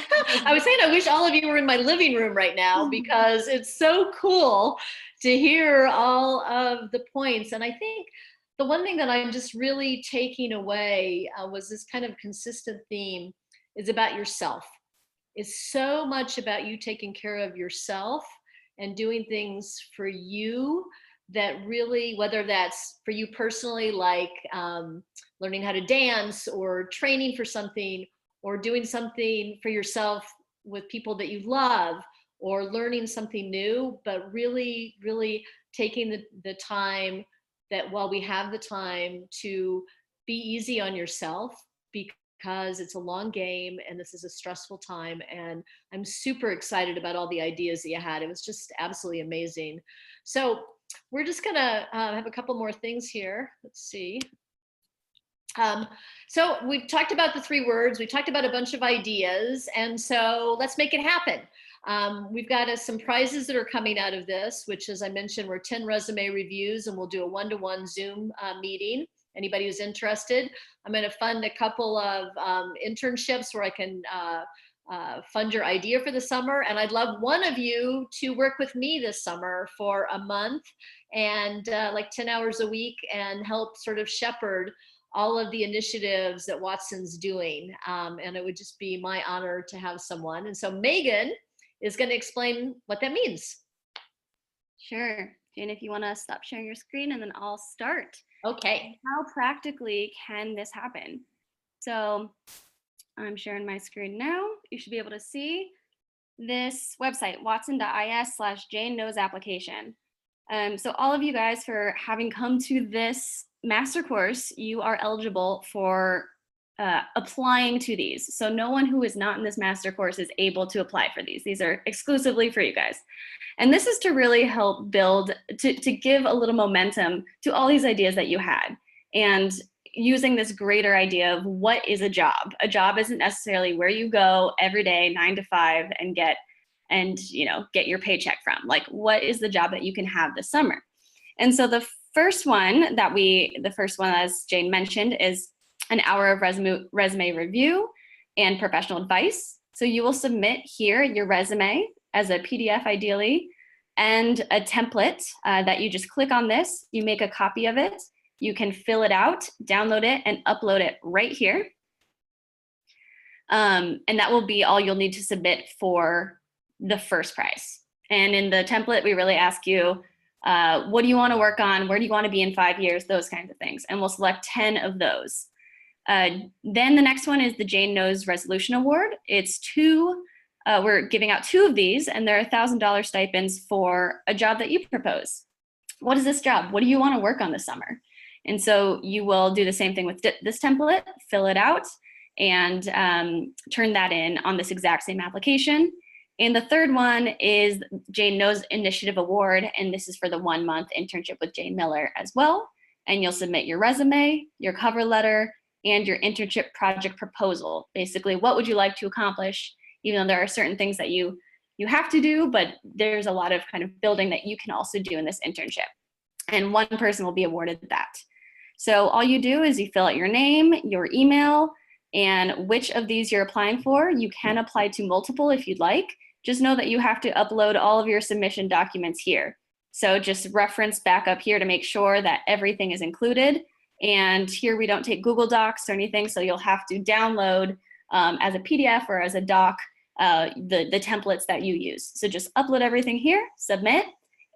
I was saying I wish all of you were in my living room right now, because it's so cool to hear all of the points. And I think the one thing that I'm just really taking away was this kind of consistent theme is about yourself. It's so much about you taking care of yourself and doing things for you that really, whether that's for you personally, like learning how to dance or training for something, or doing something for yourself with people that you love, or learning something new, but really, really taking the time that while we have the time to be easy on yourself, because it's a long game and this is a stressful time. And I'm super excited about all the ideas that you had. It was just absolutely amazing. So we're just gonna have a couple more things here. Let's see. So we've talked about the 3 words, we talked about a bunch of ideas, and so let's make it happen. We've got some prizes that are coming out of this, which, as I mentioned, were 10 resume reviews, and we'll do a 1-to-1 Zoom meeting. Anybody who's interested, I'm going to fund a couple of internships where I can fund your idea for the summer. And I'd love one of you to work with me this summer for a month, and like 10 hours a week, and help sort of shepherd all of the initiatives that Watson's doing. And it would just be my honor to have someone. And so Megan is going to explain what that means. Sure. Jane, if you want to stop sharing your screen, and then I'll start. Okay. How practically can this happen? So I'm sharing my screen now. You should be able to see this website, watson.is/Jane Knows application. So all of you guys, for having come to this master course, you are eligible for applying to these. So no one who is not in this master course is able to apply for these. These are exclusively for you guys. And this is to really help build, to give a little momentum to all these ideas that you had. And using this greater idea of what is a job. A job isn't necessarily where you go every day, 9 to 5, and get your paycheck from. Like, what is the job that you can have this summer? And so the first one, as Jane mentioned, is an hour of resume review. and professional advice. So you will submit here your resume as a PDF ideally, and a template that you just click on this, you make a copy of it, you can fill it out, download it, and upload it right here. And that will be all you'll need to submit for the first prize. And in the template, we really ask you, what do you want to work on? Where do you want to be in 5 years? Those kinds of things. And we'll select 10 of those. Then the next one is the Jane Knows Resolution Award. It's we're giving out 2 of these, and they're $1,000 stipends for a job that you propose. What is this job? What do you want to work on this summer? And so you will do the same thing with this template, fill it out, and turn that in on this exact same application. And the third one is Jane Knows Initiative Award, and this is for the 1-month internship with Jane Miller as well. And you'll submit your resume, your cover letter, and your internship project proposal. Basically, what would you like to accomplish? Even though there are certain things that you have to do, but there's a lot of kind of building that you can also do in this internship. And one person will be awarded that. So all you do is you fill out your name, your email, and which of these you're applying for. You can apply to multiple if you'd like. Just know that you have to upload all of your submission documents here. So just reference back up here to make sure that everything is included. And here we don't take Google Docs or anything, so you'll have to download as a PDF or as a doc the templates that you use. So just upload everything here, submit,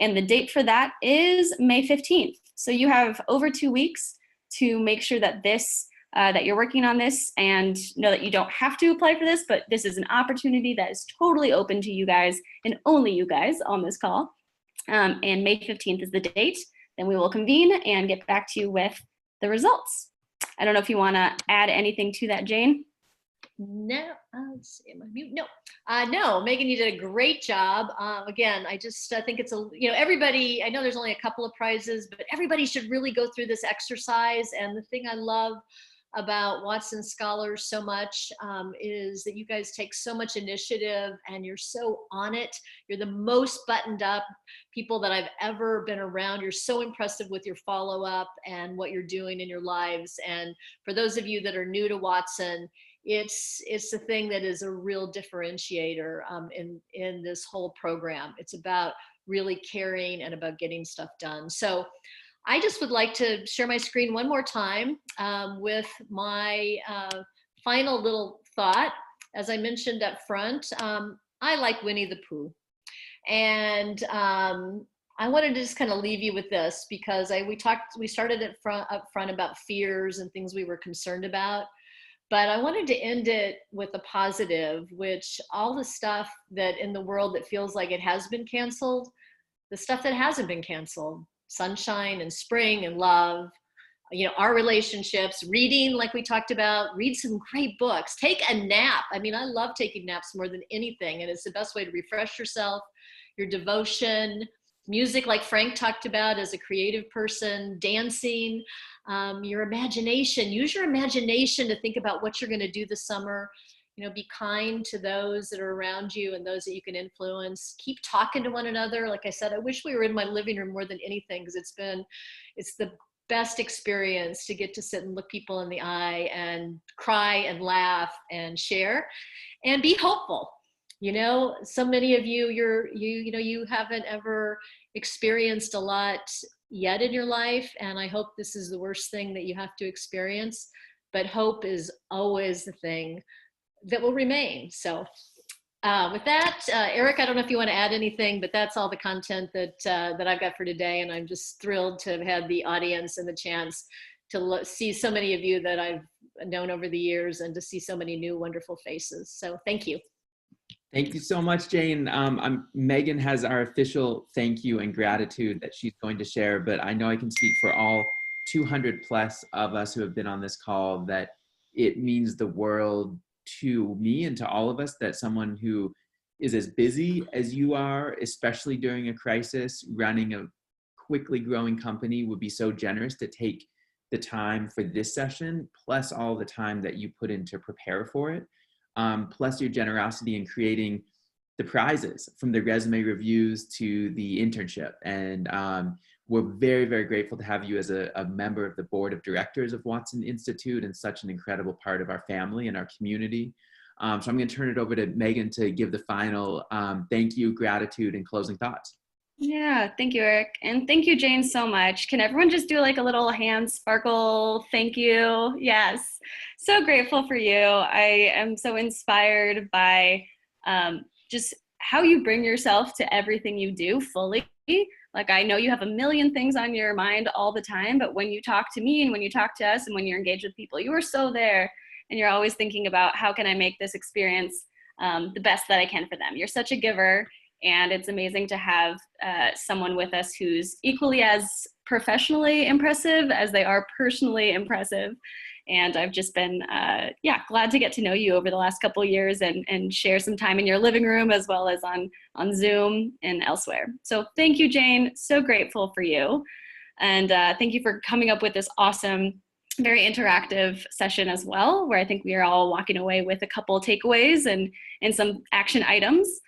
and the date for that is May 15th. So you have over 2 weeks to make sure that that you're working on this, and know that you don't have to apply for this, but this is an opportunity that is totally open to you guys and only you guys on this call. And May 15th is the date. Then we will convene and get back to you with the results. I don't know if you want to add anything to that, Jane. No, let's see, am I mute? No, no, Megan, you did a great job. Again, I just think it's everybody, I know there's only a couple of prizes, but everybody should really go through this exercise. And the thing I love about Watson Scholars so much is that you guys take so much initiative and you're so on it. You're the most buttoned up people that I've ever been around. You're so impressive with your follow-up and what you're doing in your lives. And for those of you that are new to Watson, it's the thing that is a real differentiator in this whole program. It's about really caring and about getting stuff done. So I just would like to share my screen one more time with my final little thought. As I mentioned up front, I like Winnie the Pooh. And I wanted to just kind of leave you with this because we started up front about fears and things we were concerned about. But I wanted to end it with a positive, which all the stuff that in the world that feels like it has been canceled, the stuff that hasn't been canceled, sunshine and spring and love, our relationships, reading like we talked about, read some great books, take a nap. I mean, I love taking naps more than anything, and it's the best way to refresh yourself, your devotion, music like Frank talked about as a creative person, dancing, your imagination. Use your imagination to think about what you're going to do this summer. Be kind to those that are around you and those that you can influence. Keep talking to one another. Like I said, I wish we were in my living room more than anything because it's the best experience to get to sit and look people in the eye and cry and laugh and share and be hopeful. So many of you, you haven't ever experienced a lot yet in your life, and I hope this is the worst thing that you have to experience, but hope is always the thing that will remain. So with that, Eric, I don't know if you want to add anything, but that's all the content that I've got for today, and I'm just thrilled to have had the audience and the chance to see so many of you that I've known over the years and to see so many new wonderful faces. So thank you. Thank you so much, Jane. Megan has our official thank you and gratitude that she's going to share, but I know I can speak for all 200 plus of us who have been on this call that it means the world to me and to all of us that someone who is as busy as you are, especially during a crisis, running a quickly growing company, would be so generous to take the time for this session, plus all the time that you put in to prepare for it. Plus your generosity in creating the prizes from the resume reviews to the internship. And we're very, very grateful to have you as a member of the board of directors of Watson Institute and such an incredible part of our family and our community. So I'm going to turn it over to Megan to give the final thank you, gratitude, and closing thoughts. Yeah, thank you, Eric. And thank you, Jane, so much. Can everyone just do like a little hand sparkle thank you? Yes. So grateful for you. I am so inspired by just how you bring yourself to everything you do fully. Like, I know you have a million things on your mind all the time, but when you talk to me and when you talk to us and when you're engaged with people, you are so there, and you're always thinking about how can I make this experience the best that I can for them. You're such a giver. And it's amazing to have someone with us who's equally as professionally impressive as they are personally impressive. And I've just been, glad to get to know you over the last couple of years and share some time in your living room as well as on Zoom and elsewhere. So thank you, Jane. So grateful for you. And thank you for coming up with this awesome, very interactive session as well, where I think we are all walking away with a couple of takeaways and some action items.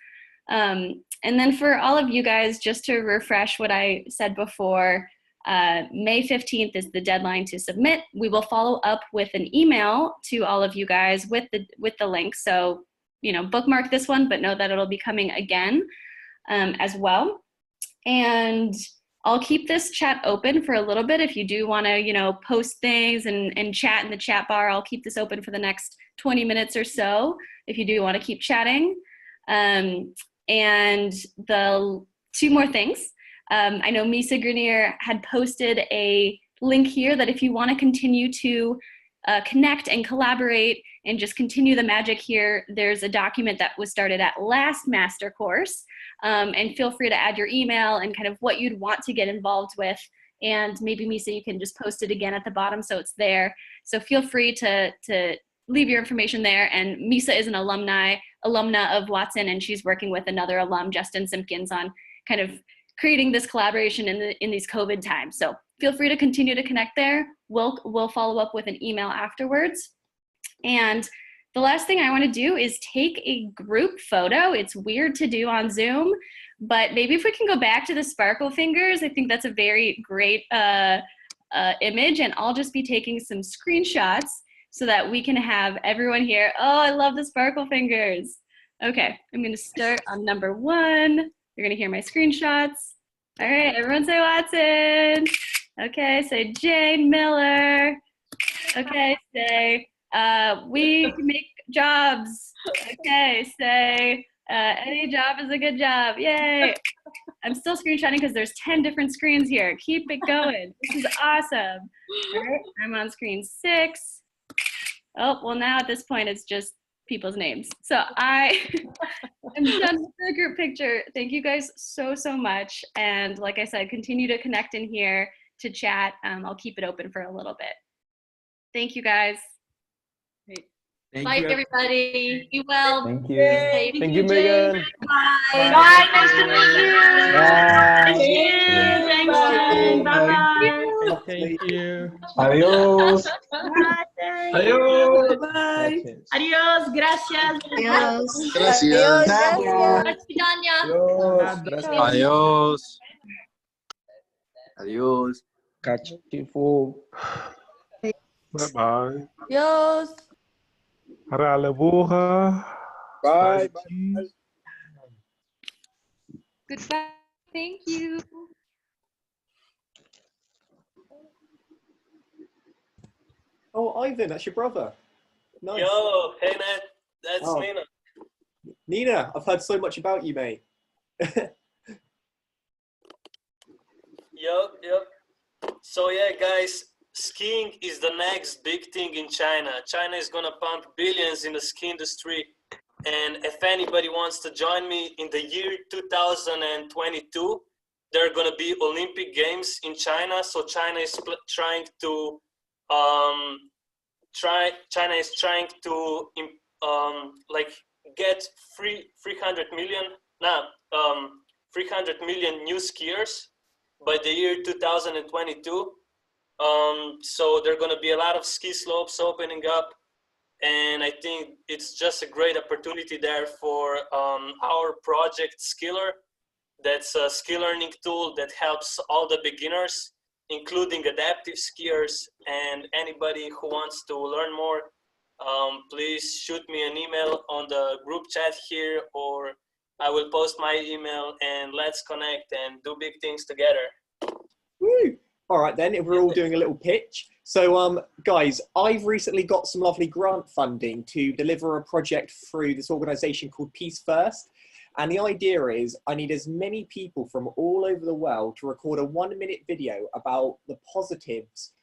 And then for all of you guys, just to refresh what I said before, May 15th is the deadline to submit. We will follow up with an email to all of you guys with the link. So, bookmark this one, but know that it'll be coming again as well. And I'll keep this chat open for a little bit. If you do want to, post things and chat in the chat bar, I'll keep this open for the next 20 minutes or so if you do want to keep chatting. And the two more things. I know Misa Grenier had posted a link here that if you want to continue to connect and collaborate and just continue the magic here, there's a document that was started at last master course. And feel free to add your email and kind of what you'd want to get involved with. And maybe Misa, you can just post it again at the bottom so it's there. So feel free to leave your information there. And Misa is an alumna of Watson, and she's working with another alum, Justin Simpkins, on kind of creating this collaboration in these COVID times. So feel free to continue to connect there. We'll follow up with an email afterwards. And the last thing I want to do is take a group photo. It's weird to do on Zoom, but maybe if we can go back to the sparkle fingers, I think that's a very great image. And I'll just be taking some screenshots so that we can have everyone here. Oh, I love the sparkle fingers. Okay, I'm gonna start on number 1. You're gonna hear my screenshots. All right, everyone say Watson. Okay, say Jane Miller. Okay, say we can make jobs. Okay, say any job is a good job. Yay. I'm still screenshotting because there's 10 different screens here. Keep it going. This is awesome. All right, I'm on screen 6. Oh, well, now at this point, it's just people's names. So I am done with the group picture. Thank you guys so, so much. And like I said, continue to connect in here to chat. I'll keep it open for a little bit. Thank you, guys. Bye, everybody. Be well. Thank you. Safe. Thank you, Megan. Bye. Bye. Nice to meet you. Bye. Thank you. Thanks, Jane. Bye-bye. Thank you. Adios. Adiós. Bye. Adiós. Gracias. Adiós. Gracias. Adiós. Adiós. Catchful. Bye-bye. Adiós. Raleburra. Bye. Goodbye. Thank you. Oh, Ivan, that's your brother. Nice. Yo, hey man, that's Oh. Nina. Nina, I've heard so much about you, mate. Yep. So yeah, guys, skiing is the next big thing in China. China is gonna pump billions in the ski industry. And if anybody wants to join me in the year 2022, there are gonna be Olympic Games in China. So China is trying to get 300 million new skiers by the year 2022. So there are going to be a lot of ski slopes opening up, and I think it's just a great opportunity there for our project Skiller. That's a skill learning tool that helps all the beginners, including adaptive skiers and anybody who wants to learn more please shoot me an email on the group chat here, or I will post my email, and let's connect and do big things together. Woo! All right then, if we're all doing a little pitch. So guys, I've recently got some lovely grant funding to deliver a project through this organization called Peace First. And the idea is I need as many people from all over the world to record a 1-minute video about the positives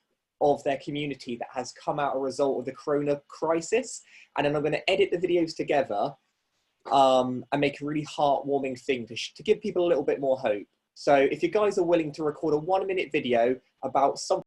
of their community that has come out as a result of the corona crisis. And then I'm going to edit the videos together and make a really heartwarming thing to give people a little bit more hope. So if you guys are willing to record a 1-minute video about something